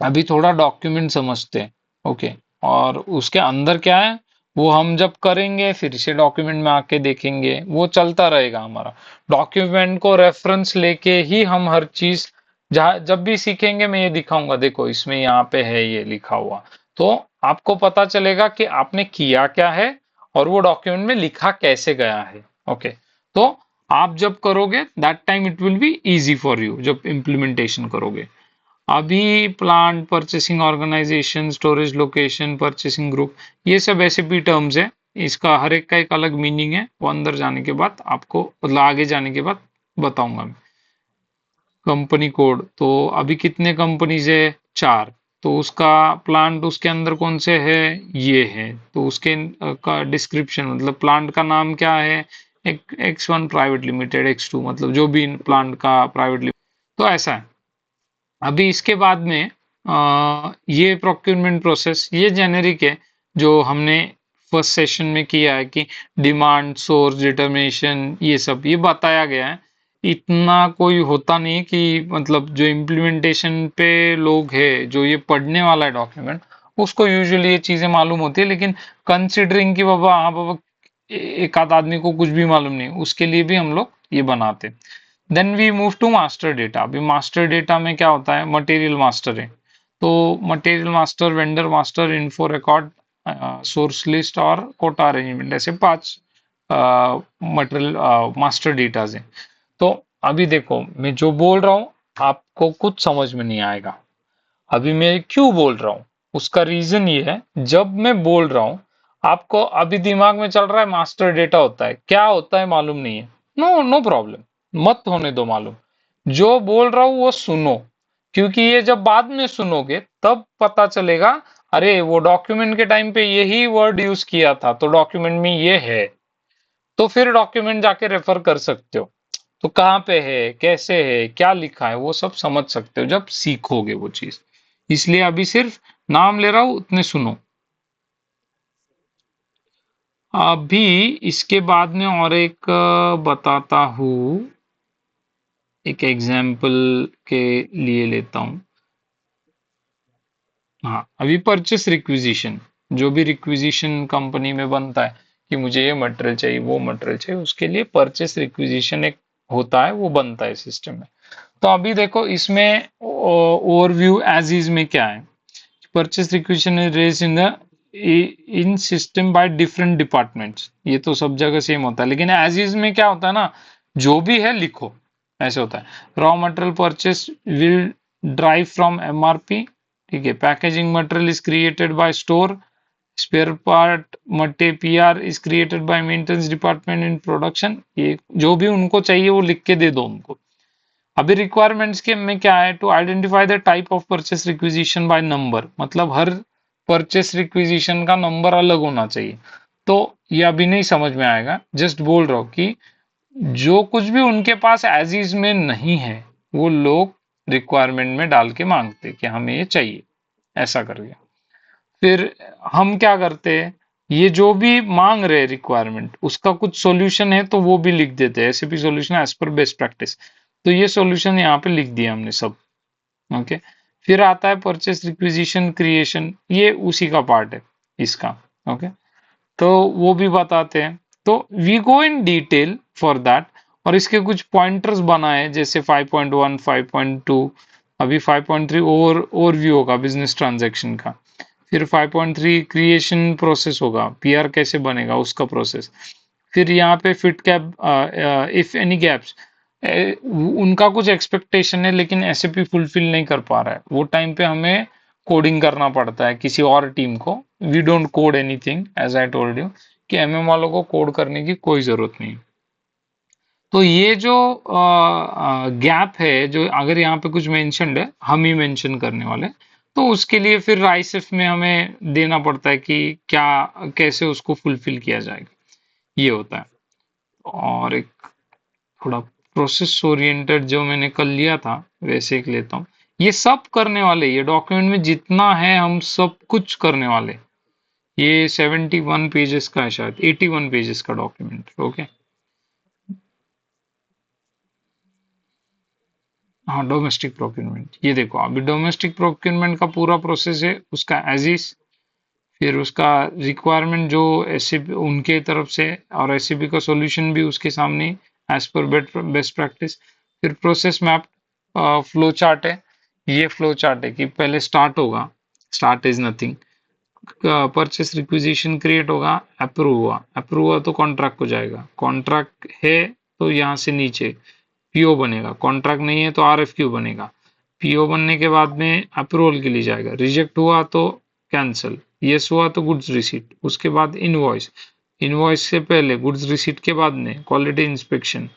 अभी थोड़ा डॉक्यूमेंट समझते हैं। ओके, और उसके अंदर क्या है वो हम जब करेंगे फिर से डॉक्यूमेंट में आके देखेंगे, वो चलता रहेगा हमारा। डॉक्यूमेंट को रेफरेंस लेके ही हम हर चीज जहाँ जब भी सीखेंगे मैं ये दिखाऊंगा, देखो इसमें यहाँ पे है ये लिखा हुआ, तो आपको पता चलेगा कि आपने किया क्या है और वो डॉक्यूमेंट में लिखा कैसे गया है। ओके, तो आप जब करोगे that time it will be easy for you जब इम्प्लीमेंटेशन करोगे। अभी plant purchasing organisation, storage location, purchasing group, ये सब एसएपी टर्म्स है। इसका हर एक का एक अलग मीनिंग है, वो अंदर जाने के बाद आपको मतलब आगे जाने के बाद बताऊंगा मैं। कंपनी कोड, तो अभी कितने कंपनीज है, 4। तो उसका प्लांट उसके अंदर कौन से है, ये है, तो उसके का डिस्क्रिप्शन मतलब प्लांट का नाम क्या है, एक X1 प्राइवेट लिमिटेड, X2 मतलब जो भी प्लांट का प्राइवेट लिमिटेड, तो ऐसा है। अभी इसके बाद में ये प्रोक्यूरमेंट प्रोसेस ये जेनेरिक है जो हमने फर्स्ट सेशन में किया है कि डिमांड सोर्स डिटर्मिनेशन ये सब ये बताया गया है। इतना कोई होता नहीं है कि मतलब जो इम्प्लीमेंटेशन पे लोग है जो ये पढ़ने वाला है डॉक्यूमेंट उसको यूजुअली ये चीजें मालूम होती है, लेकिन कंसिडरिंग कि बाबा हाँ बाबा एक आध आदमी को कुछ भी मालूम नहीं उसके लिए भी हम लोग ये बनाते। Then we move to master data. अभी मास्टर डेटा में क्या होता है, मटेरियल मास्टर है। तो material master, vendor master, info record, source list और कोटा अरेंजमेंट, ऐसे 5 मटेरियल मास्टर डेटाज हैं। तो अभी देखो मैं जो बोल रहा हूँ आपको कुछ समझ में नहीं आएगा। अभी मैं क्यों बोल रहा हूँ उसका रीजन ये है, जब मैं बोल रहा हूँ आपको अभी दिमाग में चल रहा है मास्टर डेटा होता है, क्या होता है मालूम नहीं है। नो नो प्रॉब्लम, मत होने दो मालूम। जो बोल रहा हूँ वो सुनो, क्योंकि ये जब बाद में सुनोगे तब पता चलेगा अरे वो डॉक्यूमेंट के टाइम पे यही वर्ड यूज किया था तो डॉक्यूमेंट में ये है। तो फिर डॉक्यूमेंट जाके रेफर कर सकते हो। तो कहाँ पे है, कैसे है, क्या लिखा है, वो सब समझ सकते हो जब सीखोगे वो चीज। इसलिए अभी सिर्फ नाम ले रहा हूं, उतने सुनो। अभी इसके बाद में और एक बताता हूँ, एक एग्जाम्पल के लिए लेता हूँ। हाँ, अभी परचेस रिक्विजिशन, जो भी रिक्विजिशन कंपनी में बनता है कि मुझे ये मटेरियल चाहिए वो मटेरियल चाहिए, उसके लिए परचेस रिक्विजिशन एक होता है, वो बनता है सिस्टम में। तो अभी देखो इसमें ओवरव्यू एज इज में क्या है। Purchase requisition is raise in system by different departments, ये तो सब जगह सेम होता है, लेकिन एज इज में क्या होता है ना, जो भी है लिखो, ऐसे होता है। Raw material purchase will drive from MRP, ठीक है। Packaging material is created by store, spare part मटे PR is created by maintenance department in production. ये जो भी उनको चाहिए वो लिख के दे दो उनको। अभी रिक्वायरमेंट्स के में क्या है, to identify the type of purchase requisition by number, मतलब हर परचेस रिक्विजिशन का नंबर अलग होना चाहिए। तो ये अभी नहीं समझ में आएगा, जस्ट बोल रहा हूँ कि जो कुछ भी उनके पास एज इज में नहीं है वो लोग रिक्वायरमेंट में डाल के मांगते कि हमें ये चाहिए, ऐसा करके। फिर हम क्या करते हैं, ये जो भी मांग रहे रिक्वायरमेंट उसका कुछ सॉल्यूशन है तो वो भी लिख देते हैं, SAP solution as per best practice. तो ये सॉल्यूशन यहाँ पे लिख दिया हमने सब। ओके। फिर आता है परचेस रिक्विजिशन क्रिएशन, ये उसी का पार्ट है इसका। ओके। तो वो भी बताते हैं। तो we go in detail for that. और इसके कुछ पॉइंटर्स बनाए जैसे 5.1, 5.2। अभी 5.3 ओवरव्यू होगा बिजनेस ट्रांजैक्शन का। फिर 5.3 क्रिएशन प्रोसेस होगा, पीआर कैसे बनेगा उसका प्रोसेस। फिर यहाँ पे fit cap, if any gaps, उनका कुछ एक्सपेक्टेशन है लेकिन एसएपी फुलफिल नहीं कर पा रहा है, वो टाइम पे हमें कोडिंग करना पड़ता है किसी और टीम को। We don't code anything, as I told you कि एमएम वालों को कोड करने की कोई जरूरत नहीं। तो ये जो गैप है, जो अगर यहाँ पे कुछ मेंशन्ड है हम ही मेंशन करने वाले, तो उसके लिए फिर राइसेफ में हमें देना पड़ता है कि क्या कैसे उसको फुलफिल किया जाएगा, ये होता है। और एक थोड़ा प्रोसेस ओरिएंटेड जो मैंने कल लिया था वैसे एक लेता हूँ। ये सब करने वाले, ये डॉक्यूमेंट में जितना है हम सब कुछ करने वाले। ये 71 पेजेस का है, शायद 81 पेजेस का डॉक्यूमेंट। ओके। हाँ, डोमेस्टिक प्रोक्यूरमेंट, ये देखो अभी डोमेस्टिक प्रोक्यूरमेंट का पूरा प्रोसेस है उसका एज इज। फिर उसका रिक्वायरमेंट जो एससीपी उनके तरफ से और एससीपी का सॉल्यूशन भी उसके सामने एज पर बेस्ट प्रैक्टिस। फिर प्रोसेस मैप, फ्लो चार्ट है। ये फ्लो चार्ट है कि पहले स्टार्ट होगा, start is nothing, purchase requisition create होगा, अप्रूव हुआ, अप्रूव हुआ तो कॉन्ट्रैक्ट को जाएगा, कॉन्ट्रैक्ट है तो यहाँ से नीचे पीओ बनेगा, कॉन्ट्रैक्ट नहीं है तो आरएफक्यू बनेगा। पीओ बनने के बाद में अप्रूवल के लिए जाएगा, रिजेक्ट हुआ तो कैंसिल, यस हुआ तो गुड्स रिसीट, उसके बाद इनवॉइस, इनवॉइस से पहले गुड्स रिसीट के बाद में क्वालिटी इंस्पेक्शन,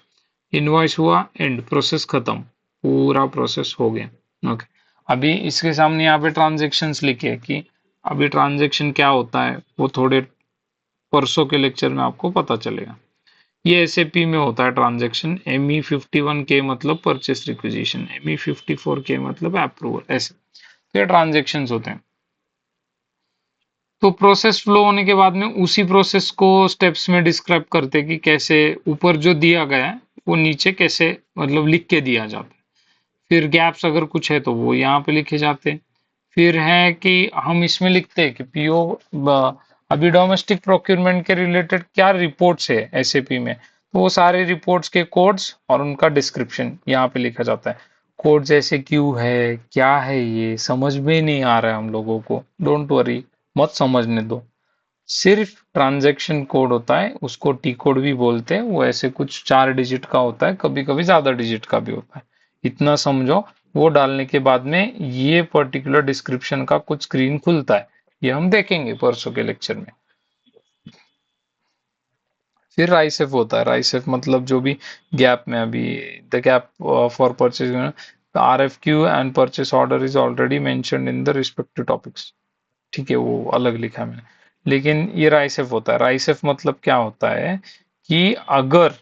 इनवॉइस हुआ, एंड प्रोसेस खत्म, पूरा प्रोसेस हो गया। ओके। अभी इसके सामने यहाँ पे ट्रांजेक्शन्स लिखे कि अभी ट्रांजेक्शन क्या होता है वो थोड़े परसों के लेक्चर में आपको पता चलेगा। ये एसएपी में होता है ट्रांजैक्शन। ME51K मतलब परचेस रिक्विजिशन, ME54K मतलब अप्रूवल, ऐसे तो ये ट्रांजेक्शन होते हैं। तो प्रोसेस फ्लो होने के बाद में उसी प्रोसेस को स्टेप्स में डिस्क्राइब करते हैं कि कैसे ऊपर जो दिया गया है वो नीचे कैसे मतलब लिख के दिया जाता है। फिर गैप्स अगर कुछ है तो वो यहाँ पे लिखे जाते हैं। फिर है कि हम इसमें लिखते हैं कि पीओ अभी डोमेस्टिक प्रोक्यूरमेंट के रिलेटेड क्या रिपोर्ट्स है एसएपी में, तो वो सारे रिपोर्ट्स के कोड्स और उनका डिस्क्रिप्शन यहाँ पे लिखा जाता है। कोड जैसे क्यों है, क्या है, ये समझ में नहीं आ रहा है हम लोगों को, डोंट वरी, मत समझने दो। सिर्फ ट्रांजैक्शन कोड होता है, उसको टी कोड भी बोलते हैं। वो ऐसे कुछ 4 डिजिट का होता है, कभी कभी ज्यादा डिजिट का भी होता है। इतना समझो। वो डालने के बाद में ये पर्टिकुलर डिस्क्रिप्शन का कुछ स्क्रीन खुलता है। ये हम देखेंगे परसों के लेक्चर में। फिर राइसेफ होता है। राइसेफ मतलब जो भी गैप में अभी the gap for purchase, RFQ and purchase order is already mentioned in the respective topics. ठीक है, वो अलग लिखा है मैंने। लेकिन ये राइसेफ होता है। राइसेफ मतलब क्या होता है कि अगर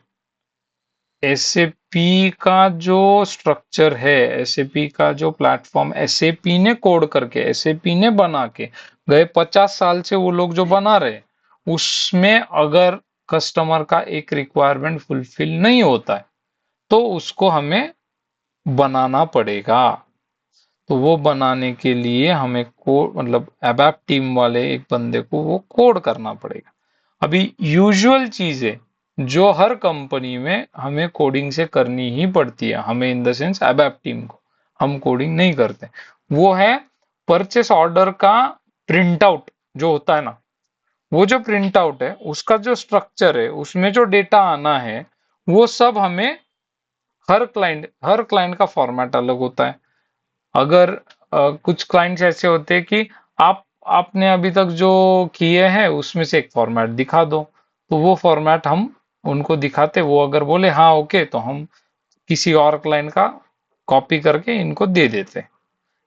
एसएपी का जो स्ट्रक्चर है, एसएपी का जो प्लेटफॉर्म एसएपी ने कोड करके, एसएपी ने बना के गए 50 साल से वो लोग जो बना रहे, उसमें अगर कस्टमर का एक रिक्वायरमेंट फुलफिल नहीं होता है तो उसको हमें बनाना पड़ेगा। तो वो बनाने के लिए हमें कोड मतलब एबैप टीम वाले एक बंदे को वो कोड करना पड़ेगा। अभी यूजुअल चीजें जो हर कंपनी में हमें कोडिंग से करनी ही पड़ती है, हमें इन द सेंस एबैप टीम को, हम कोडिंग नहीं करते, वो है परचेस ऑर्डर का प्रिंट आउट जो होता है ना। वो जो प्रिंट आउट है उसका जो स्ट्रक्चर है, उसमें जो डेटा आना है, वो सब हमें हर क्लाइंट का फॉर्मेट अलग होता है। अगर कुछ क्लाइंट्स ऐसे होते हैं कि आप आपने अभी तक जो किए हैं उसमें से एक फॉर्मेट दिखा दो, तो वो फॉर्मेट हम उनको दिखाते, वो अगर बोले हाँ ओके तो हम किसी और क्लाइंट का कॉपी करके इनको दे देते।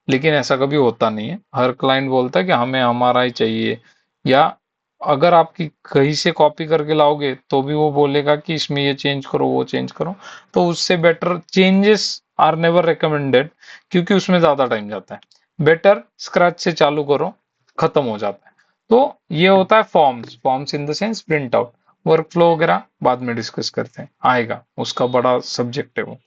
लेकिन ऐसा कभी होता नहीं है, हर क्लाइंट बोलता है कि हमें हमारा ही चाहिए। या अगर आपकी कहीं से कॉपी करके लाओगे तो भी वो बोलेगा कि इसमें ये चेंज करो, वो चेंज करो। तो उससे better changes are never recommended, क्योंकि उसमें ज्यादा टाइम जाता है। बेटर स्क्रैच से चालू करो, खत्म हो जाता है। तो ये होता है forms. Forms in the sense print out. Work flow वगैरह बाद में डिस्कस करते हैं, आएगा, उसका बड़ा सब्जेक्ट है वो।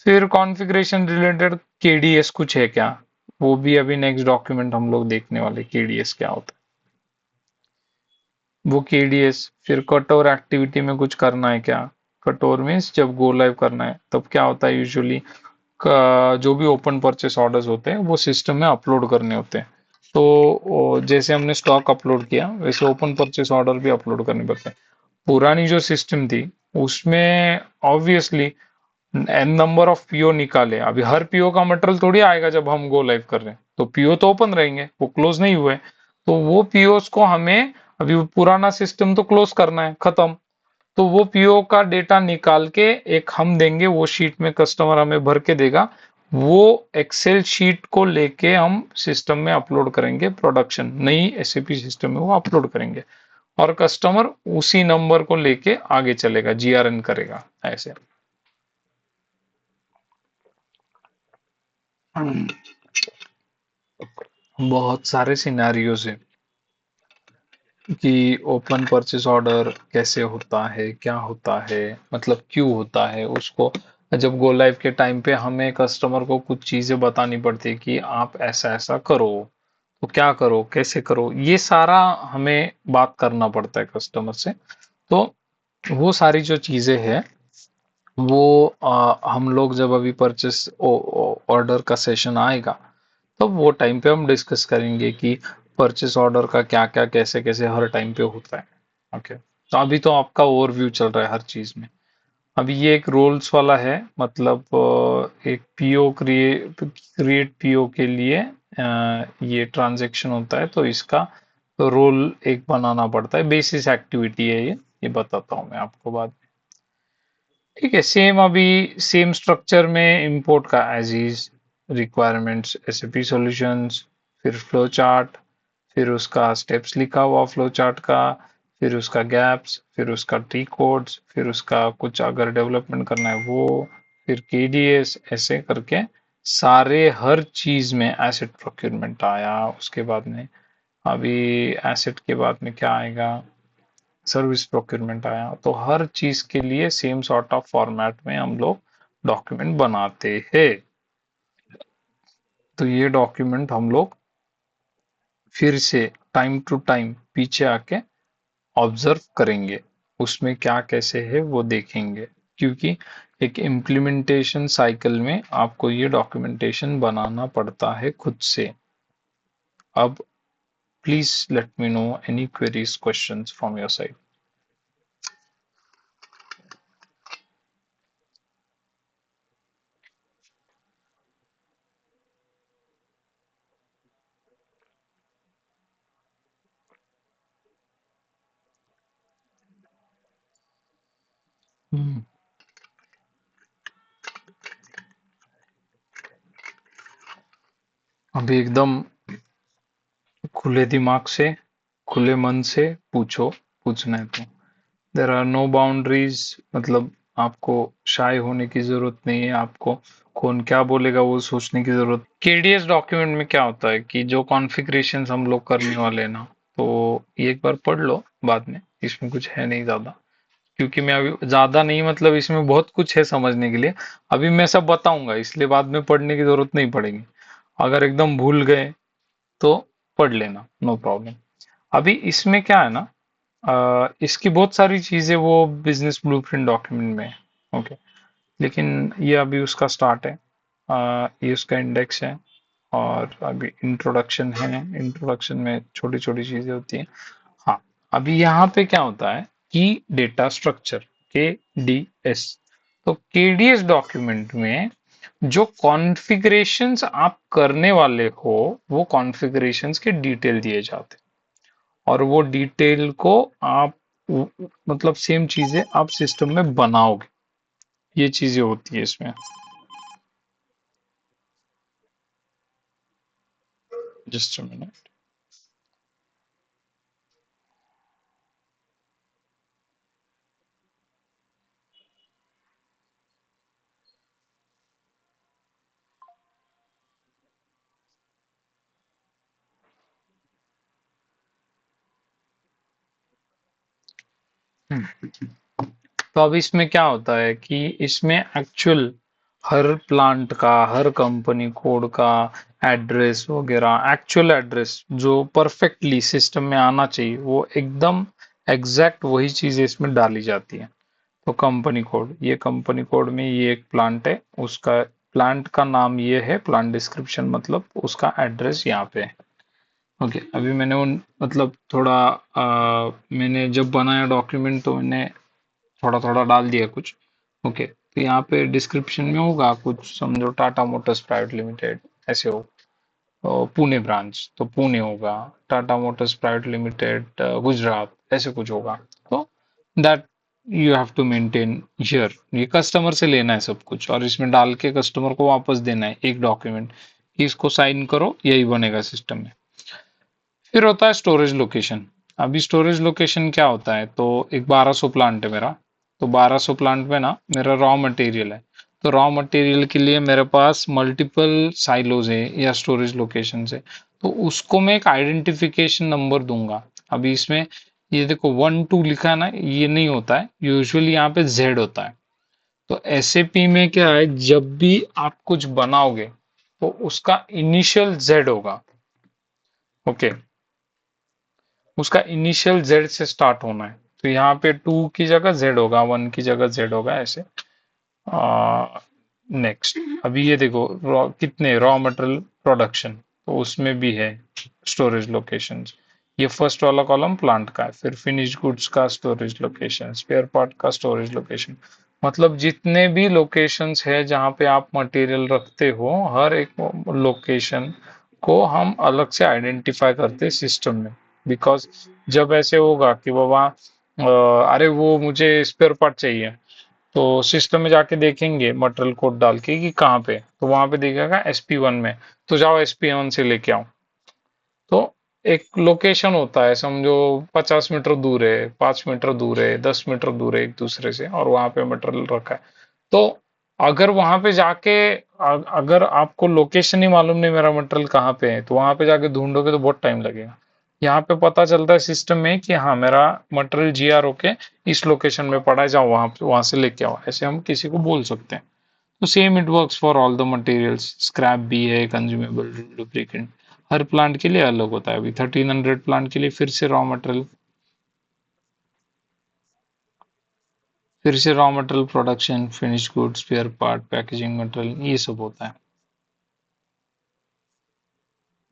फिर कॉन्फ़िगरेशन रिलेटेड केडीएस कुछ है क्या, वो भी अभी नेक्स्ट डॉक्यूमेंट हम लोग देखने वाले, केडीएस क्या होता है वो। केडीएस फिर कटओवर एक्टिविटी में कुछ करना है क्या। कटओवर मीन्स जब गो लाइव करना है तब क्या होता है यूजुअली, जो भी ओपन परचेस ऑर्डर्स होते हैं वो सिस्टम में अपलोड करने होते हैं। तो जैसे हमने स्टॉक अपलोड किया वैसे ओपन परचेस ऑर्डर भी अपलोड करने पड़ते हैं। पुरानी जो सिस्टम थी उसमें obviously an number of PO निकाले। अभी हर पीओ का मटेरियल थोड़ी आएगा जब हम गो लाइव कर रहे हैं, तो पीओ तो ओपन रहेंगे, वो क्लोज नहीं हुए। तो वो पीओस को हमें अभी वो पुराना सिस्टम तो क्लोज करना है, खत्म। तो वो पीओ का डेटा निकाल के एक हम देंगे, वो शीट में कस्टमर हमें भर के देगा। वो एक्सेल शीट को लेके हम सिस्टम में अपलोड करेंगे, प्रोडक्शन नई एसएपी सिस्टम में वो अपलोड करेंगे। और कस्टमर उसी नंबर को लेके आगे चलेगा, जीआरएन करेगा ऐसे। बहुत सारे सिनेरियोज है कि ओपन परचेस ऑर्डर कैसे होता है, क्या होता है, मतलब क्यों होता है उसको। जब गो लाइव के टाइम पे हमें कस्टमर को कुछ चीजें बतानी पड़ती है कि आप ऐसा ऐसा करो, तो क्या करो, कैसे करो, ये सारा हमें बात करना पड़ता है कस्टमर से। तो वो सारी जो चीजें हैं वो हम लोग जब अभी परचेस ऑर्डर का सेशन आएगा तो वो टाइम पे हम डिस्कस करेंगे कि परचेस ऑर्डर का क्या क्या कैसे कैसे हर टाइम पे होता है। ओके, तो अभी तो आपका ओवरव्यू चल रहा है हर चीज में। अभी ये एक रोल्स वाला है, मतलब एक पीओ क्रिएट पीओ के लिए ये ट्रांजैक्शन होता है, तो इसका रोल एक बनाना पड़ता है, बेसिस एक्टिविटी है ये बताता हूँ मैं आपको बाद। ठीक है, सेम अभी सेम स्ट्रक्चर में इंपोर्ट का as is, requirements SAP solutions, फिर फ्लो चार्ट, फिर उसका स्टेप्स लिखा हुआ फ्लो चार्ट का, फिर उसका गैप्स, फिर उसका टी कोड्स, फिर उसका कुछ अगर डेवलपमेंट करना है वो, फिर केडीएस, ऐसे करके सारे हर चीज में एसेट प्रोक्यूरमेंट आया। उसके बाद में अभी एसेट के बाद में क्या आएगा, सर्विस प्रोक्यूरमेंट आया। तो हर चीज के लिए सेम सॉर्ट ऑफ फॉर्मेट में हम लोग डॉक्यूमेंट बनाते हैं। तो ये डॉक्यूमेंट हम लोग फिर से टाइम टू टाइम पीछे आके ऑब्जर्व करेंगे, उसमें क्या कैसे है वो देखेंगे, क्योंकि एक इम्प्लीमेंटेशन साइकिल में आपको ये डॉक्यूमेंटेशन बनाना पड़ता है खुद से। अब please let me know any queries questions from your side. अभी एकदम खुले दिमाग से, खुले मन से पूछो, पूछना है तो। देर आर नो बाउंड्रीज, मतलब आपको शाय होने की जरूरत नहीं है, आपको कौन क्या बोलेगा वो सोचने की जरूरत। केडीएस डॉक्यूमेंट में क्या होता है कि जो कॉन्फ़िगरेशंस हम लोग करने वाले हैं ना, तो ये एक बार पढ़ लो बाद में, इसमें कुछ है नहीं ज्यादा, क्योंकि मैं अभी ज्यादा नहीं, मतलब इसमें बहुत कुछ है समझने के लिए। अभी मैं सब बताऊंगा, इसलिए बाद में पढ़ने की जरूरत नहीं पड़ेगी। अगर एकदम भूल गए तो पढ़ लेना, नो प्रॉब्लम। अभी इसमें क्या है ना, इसकी बहुत सारी चीजें वो बिजनेस ब्लूप्रिंट डॉक्यूमेंट में है, ओके। लेकिन ये अभी उसका स्टार्ट है, ये उसका इंडेक्स है, और अभी इंट्रोडक्शन है। इंट्रोडक्शन में छोटी छोटी चीजें होती हैं। हाँ, अभी यहाँ पे क्या होता है कि डेटा स्ट्रक्चर, के डी एस। तो केडीएस डॉक्यूमेंट में जो कॉन्फ़िगरेशंस आप करने वाले हो, वो कॉन्फ़िगरेशंस के डिटेल दिए जाते हैं, और वो डिटेल को आप मतलब सेम चीजें आप सिस्टम में बनाओगे, ये चीजें होती है इसमें। Just a minute. तो अब इसमें क्या होता है कि इसमें एक्चुअल हर प्लांट का, हर कंपनी कोड का एड्रेस वगैरह, एक्चुअल एड्रेस जो परफेक्टली सिस्टम में आना चाहिए, वो एकदम एग्जैक्ट वही चीजें इसमें डाली जाती है। तो कंपनी कोड, ये कंपनी कोड में ये एक प्लांट है, उसका प्लांट का नाम ये है, प्लांट डिस्क्रिप्शन, मतलब उसका एड्रेस यहाँ पे है। ओके, अभी मैंने उन मतलब थोड़ा मैंने जब बनाया डॉक्यूमेंट तो मैंने थोड़ा थोड़ा डाल दिया कुछ। ओके, तो यहाँ पे डिस्क्रिप्शन में होगा कुछ, समझो टाटा मोटर्स प्राइवेट लिमिटेड ऐसे हो, पुणे ब्रांच तो पुणे होगा, Tata Motors private limited Gujarat ऐसे कुछ होगा। तो that you have to maintain here, ये कस्टमर से लेना है सब कुछ, और इसमें डाल के कस्टमर को वापस देना है एक डॉक्यूमेंट कि इसको साइन करो, यही बनेगा सिस्टम में। फिर होता है स्टोरेज लोकेशन। अभी स्टोरेज लोकेशन क्या होता है, तो एक 1200 प्लांट है मेरा, तो 1200 प्लांट में ना मेरा रॉ मटेरियल है। तो रॉ मटेरियल के लिए मेरे पास मल्टीपल साइलोज है या स्टोरेज लोकेशन है, तो उसको मैं एक आइडेंटिफिकेशन नंबर दूंगा। अभी इसमें ये देखो 1 2 लिखा है ना, ये नहीं होता है, यूजुअली यहाँ पे जेड होता है। तो एसएपी में क्या है, जब भी आप कुछ बनाओगे तो उसका इनिशियल जेड होगा, ओके। उसका इनिशियल जेड से स्टार्ट होना है, तो यहाँ पे 2 की जगह जेड होगा, 1 की जगह जेड होगा, ऐसे। नेक्स्ट, अभी ये देखो कितने रॉ मटेरियल प्रोडक्शन, तो उसमें भी है स्टोरेज लोकेशंस। ये फर्स्ट वाला कॉलम प्लांट का है, फिर फिनिश गुड्स का स्टोरेज लोकेशन, स्पेयर पार्ट का स्टोरेज लोकेशन, मतलब जितने भी लोकेशंस है जहाँ पे आप मटेरियल रखते हो, हर एक लोकेशन को हम अलग से आइडेंटिफाई करते हैं सिस्टम में। बिकॉज जब ऐसे होगा कि बाबा अरे वो मुझे स्पेयर पार्ट चाहिए, तो सिस्टम में जाके देखेंगे मटेरियल कोड डाल के कि कहाँ पे, तो वहां पे देखेगा SP1 में, तो जाओ SP1 से लेके आओ। तो एक लोकेशन होता है, समझो 50 मीटर दूर है, 5 मीटर दूर है, 10 मीटर दूर है एक दूसरे से, और वहां पे मटेरियल रखा है। तो अगर वहां पे जाके अगर आपको लोकेशन ही मालूम नहीं मेरा मटेरियल कहाँ पे है, तो वहां पे जाके ढूंढोगे तो बहुत टाइम लगेगा। यहाँ पे पता चलता है सिस्टम में कि हाँ मेरा मटेरियल जीआर होके इस लोकेशन में पड़ा है, जाओ वहां से लेके आओ, ऐसे हम किसी को बोल सकते हैं। तो same it works for all the materials, scrap भी है, कंज्यूमेबल, लुब्रिकेंट, हर प्लांट के लिए अलग होता है। अभी 1300 प्लांट के लिए फिर से raw material production, finish goods, spare part, packaging material, ये सब होता है।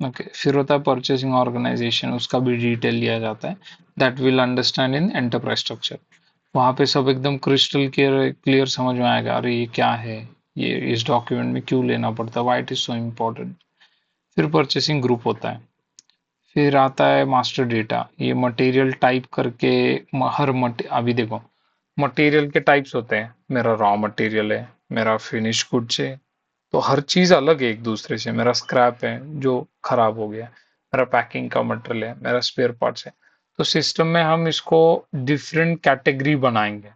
ओके, फिर होता है परचेसिंग ऑर्गेनाइजेशन, उसका भी डिटेल लिया जाता है। That will understand in enterprise structure. वहां पे सब एकदम क्रिस्टल क्लियर क्लियर समझ में आएगा, अरे ये क्या है, ये इस डॉक्यूमेंट में क्यों लेना पड़ता है, why it is so important. फिर परचेसिंग ग्रुप होता है। फिर आता है मास्टर डेटा, ये मटेरियल टाइप करके अभी देखो, मटेरियल के टाइप्स होते हैं, मेरा रॉ मटेरियल है, मेरा फिनिश गुड्स है, तो हर चीज अलग है एक दूसरे से। मेरा स्क्रैप है जो खराब हो गया, मेरा पैकिंग का मटेरियल है, मेरा स्पेयर पार्ट्स है। तो सिस्टम में हम इसको डिफरेंट कैटेगरी बनाएंगे।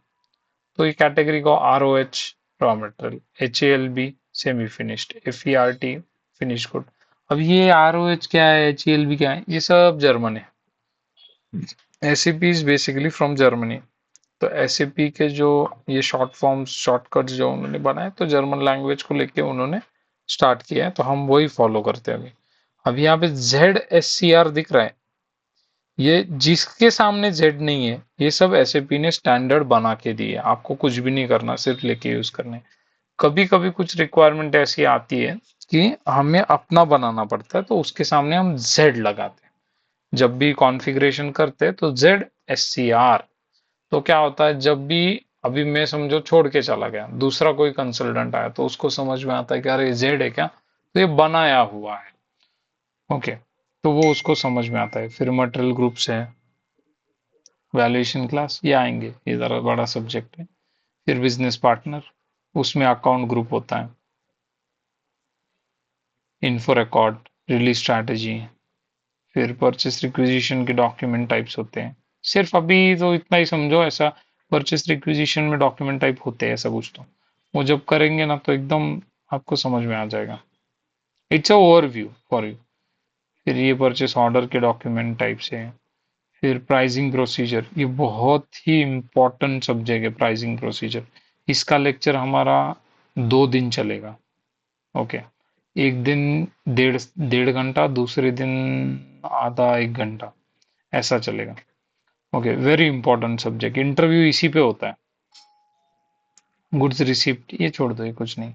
तो ये कैटेगरी को R O H, raw material, H A L B, semi finished, F E R T, finish good. अब ये आर ओ एच क्या है, एच ए एल बी क्या है, ये सब जर्मन है। S A P is basically from Germany. तो एसएपी के जो ये शॉर्ट फॉर्म्स, शॉर्टकट्स जो उन्होंने बनाए, तो जर्मन लैंग्वेज को लेके उन्होंने स्टार्ट किया है, तो हम वही फॉलो करते हैं अभी। अभी यहाँ पे ZSCR दिख रहा है, ये जिसके सामने जेड नहीं है, ये सब एसएपी ने स्टैंडर्ड बना के दिए, आपको कुछ भी नहीं करना, सिर्फ लेके यूज करने। कभी कभी कुछ रिक्वायरमेंट ऐसी आती है कि हमें अपना बनाना पड़ता है, तो उसके सामने हम जेड लगाते हैं। जब भी कॉन्फ़िगरेशन करते हैं तो ZSCR। तो क्या होता है, जब भी अभी मैं समझो छोड़ के चला गया, दूसरा कोई कंसल्टेंट आया, तो उसको समझ में आता है कि अरे जेड है क्या, तो ये बनाया हुआ है। ओके, तो वो उसको समझ में आता है। फिर मटेरियल ग्रुप्स है, वैल्यूएशन क्लास, ये आएंगे, ये जरा बड़ा सब्जेक्ट है। फिर बिजनेस पार्टनर, उसमें अकाउंट ग्रुप होता है, इन्फो रिकॉर्ड, रिलीज स्ट्रैटेजी। फिर परचेस रिक्विजिशन के डॉक्यूमेंट टाइप्स होते हैं। सिर्फ अभी तो इतना ही समझो, ऐसा परचेस रिक्विजिशन में डॉक्यूमेंट टाइप होते हैं ऐसा कुछ, तो वो जब करेंगे ना तो एकदम आपको समझ में आ जाएगा। It's a overview for you. फिर ये परचेस ऑर्डर के डॉक्यूमेंट टाइप्स है। फिर प्राइसिंग प्रोसीजर, ये बहुत ही इंपॉर्टेंट सब्जेक्ट है, प्राइसिंग प्रोसीजर। इसका लेक्चर हमारा 2 दिन चलेगा। ओके, एक दिन डेढ़ डेढ़ घंटा, दूसरे दिन आधा एक घंटा, ऐसा चलेगा। Okay, very important subject, interview इसी पे होता है। गुड्स रिसिप्ट ये छोड़ दो, ये कुछ नहीं।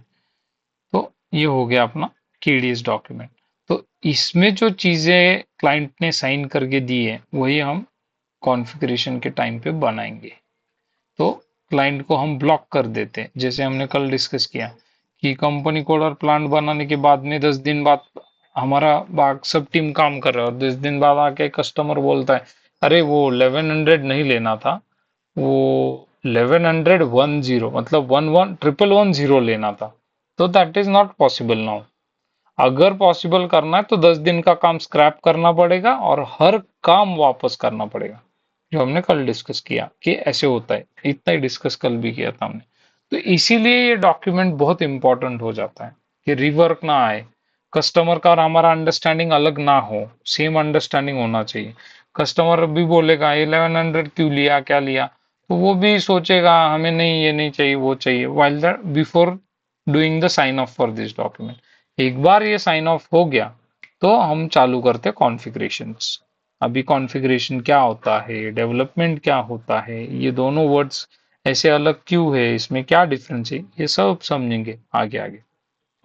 तो ये हो गया अपना केडीएस डॉक्यूमेंट। तो इसमें जो चीजें क्लाइंट ने साइन करके दी है, वही हम कॉन्फ़िगरेशन के टाइम पे बनाएंगे। तो क्लाइंट को हम ब्लॉक कर देते हैं, जैसे हमने कल डिस्कस किया कि कंपनी कोड और प्लांट बनाने के बाद में 10 दिन बाद हमारा बाग सब टीम काम कर रहा है, और 10 दिन बाद आके कस्टमर बोलता है अरे वो 1100 नहीं लेना था, वो 1110, मतलब 1110 लेना था। तो that is not possible now. अगर पॉसिबल करना है तो 10 दिन का काम स्क्रैप करना पड़ेगा और हर काम वापस करना पड़ेगा, जो हमने कल डिस्कस किया कि ऐसे होता है। इतना ही डिस्कस कल भी किया था हमने। तो इसीलिए ये डॉक्यूमेंट बहुत इंपॉर्टेंट हो जाता है कि रिवर्क ना आए, कस्टमर का और हमारा अंडरस्टैंडिंग अलग ना हो, सेम अंडरस्टैंडिंग होना चाहिए। कस्टमर भी बोलेगा 1100 क्यों लिया, क्या लिया, तो वो भी सोचेगा हमें नहीं, ये नहीं चाहिए, वो चाहिए, while that before doing the sign off for this document. एक बार ये साइन ऑफ हो गया तो हम चालू करते कॉन्फ़िगरेशंस। अभी कॉन्फ़िगरेशन क्या होता है, डेवलपमेंट क्या होता है, ये दोनों वर्ड्स ऐसे अलग क्यों है, इसमें क्या डिफरेंस है, ये सब समझेंगे आगे आगे।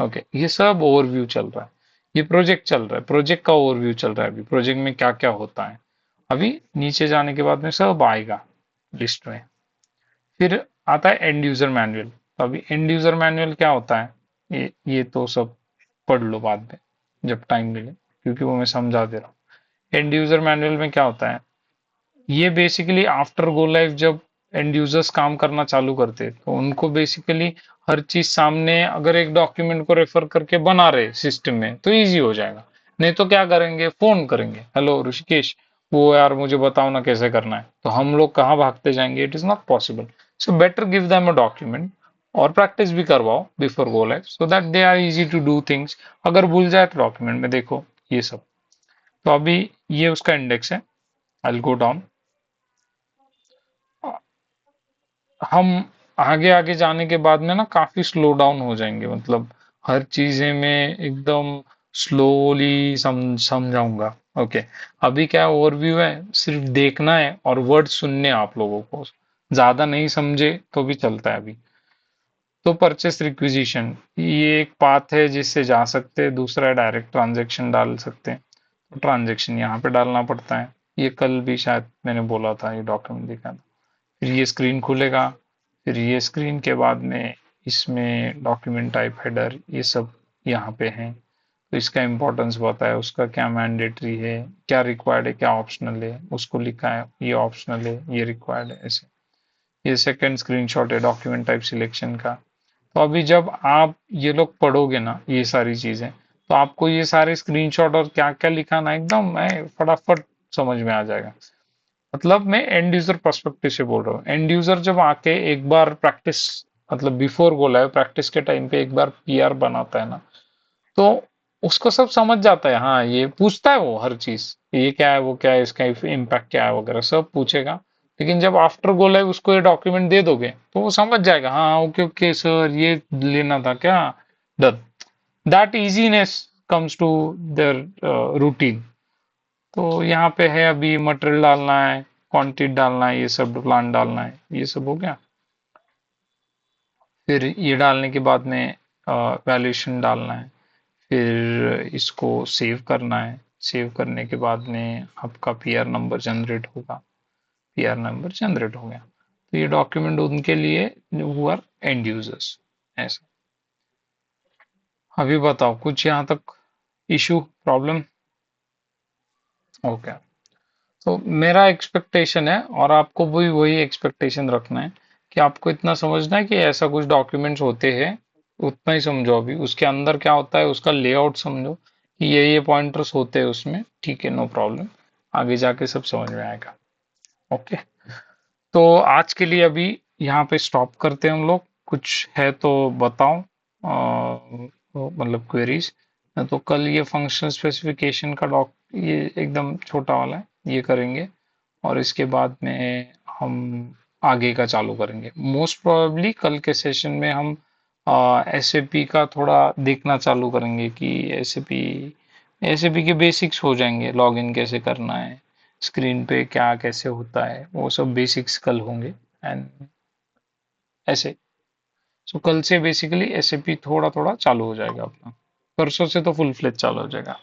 ओके, ये सब ओवरव्यू चल रहा है। ये प्रोजेक्ट चल रहा है, प्रोजेक्ट का ओवरव्यू चल रहा है, अभी प्रोजेक्ट में क्या क्या होता है। अभी नीचे जाने के बाद में सब आएगा लिस्ट में। फिर आता है एंड यूजर मैनुअल। तो अभी एंड यूजर मैनुअल क्या होता है, ये तो सब पढ़ लो बाद में जब टाइम मिले, क्योंकि वो मैं समझा दे रहा हूँ। एंड यूजर मैनुअल में क्या होता है, ये बेसिकली आफ्टर गो लाइव जब एंड यूजर्स काम करना चालू करते हैं, तो उनको बेसिकली हर चीज सामने, अगर एक डॉक्यूमेंट को रेफर करके बना रहे सिस्टम में तो इजी हो जाएगा। नहीं तो क्या करेंगे, फोन करेंगे, हेलो ऋषिकेश, वो यार मुझे बताओ ना कैसे करना है, तो हम लोग कहाँ भागते जाएंगे, it is not possible. So better give them a document और प्रैक्टिस भी करवाओ before go live so that they are easy to do things. अगर भूल जाए तो डॉक्यूमेंट में देखो ये सब। तो अभी ये उसका इंडेक्स है, आई विल गो डाउन। हम आगे आगे जाने के बाद में ना काफी स्लो डाउन हो जाएंगे, मतलब हर चीजें में एकदम स्लोली समझाऊंगा। ओके, अभी क्या ओवरव्यू है, सिर्फ देखना है और वर्ड सुनने हैं आप लोगों को, ज्यादा नहीं समझे तो भी चलता है अभी। तो परचेस रिक्विजिशन ये एक पाथ है जिससे जा सकते हैं, दूसरा डायरेक्ट ट्रांजैक्शन डाल सकते हैं। तो ट्रांजैक्शन यहाँ पे डालना पड़ता है, ये कल भी शायद मैंने बोला था, ये डॉक्यूमेंट दिखा था। फिर ये स्क्रीन खुलेगा, फिर ये स्क्रीन के बाद में इसमें डॉक्यूमेंट टाइप हेडर ये सब यहाँ पे है। तो इसका इंपॉर्टेंस बताया, उसका क्या मैंडेटरी है, क्या रिक्वायर्ड है, क्या ऑप्शनल है, उसको लिखा है ये ऑप्शनल है ये रिक्वायर्ड है ऐसे। ये सेकंड स्क्रीनशॉट है डॉक्यूमेंट टाइप सिलेक्शन का। तो अभी जब आप ये लोग पढ़ोगे ना ये सारी चीजें, तो आपको ये सारे स्क्रीनशॉट और क्या क्या लिखा ना एकदम मैं फटाफट समझ में आ जाएगा। मतलब मैं एंड यूजर पर्सपेक्टिव से बोल रहा हूँ, एंड यूजर जब आके एक बार प्रैक्टिस, मतलब बिफोर गो लाइव प्रैक्टिस के टाइम पे एक बार पीआर बनाता है ना, तो उसको सब समझ जाता है। हाँ ये पूछता है वो हर चीज, ये क्या है वो क्या है, इसका इम्पैक्ट क्या है वगैरह सब पूछेगा। लेकिन जब आफ्टर गो लाइव उसको ये डॉक्यूमेंट दे दोगे तो वो समझ जाएगा, हाँ ओके ओके सर ये लेना था क्या, done. That easiness comes to their routine. तो यहाँ पे है अभी मटेरियल डालना है, क्वांटिटी डालना है, ये सब प्लान डालना है, ये सब हो गया। फिर ये डालने के बाद में वैल्यूएशन डालना है, फिर इसको सेव करना है। सेव करने के बाद में आपका पीआर नंबर जनरेट होगा, पीआर नंबर जनरेट हो गया। तो ये डॉक्यूमेंट उनके लिए हुआ एंड यूजर्स ऐसा। अभी बताओ कुछ यहाँ तक इशू प्रॉब्लम? ओके। तो मेरा एक्सपेक्टेशन है और आपको भी वही एक्सपेक्टेशन रखना है कि आपको इतना समझना है कि ऐसा कुछ डॉक्यूमेंट्स होते हैं, उतना ही समझो। अभी उसके अंदर क्या होता है उसका लेआउट समझो कि ये पॉइंटर्स होते हैं उसमें, ठीक है, नो प्रॉब्लम। आगे जाके सब समझ में आएगा। ओके। तो आज के लिए अभी यहाँ पे स्टॉप करते हैं हम लोग। कुछ है तो बताओ, मतलब क्वेरीज। तो कल ये फंक्शन स्पेसिफिकेशन का डॉक ये एकदम छोटा वाला है ये करेंगे, और इसके बाद में हम आगे का चालू करेंगे। मोस्ट प्रोबेबली कल के सेशन में हम एसएपी का थोड़ा देखना चालू करेंगे कि एसएपी एसएपी के बेसिक्स हो जाएंगे, लॉगिन कैसे करना है, स्क्रीन पे क्या कैसे होता है, वो सब बेसिक्स कल होंगे। एंड ऐसे, सो कल से बेसिकली एसएपी थोड़ा थोड़ा चालू हो जाएगा अपना, परसों से तो फुल फ्लेज चालू हो जाएगा।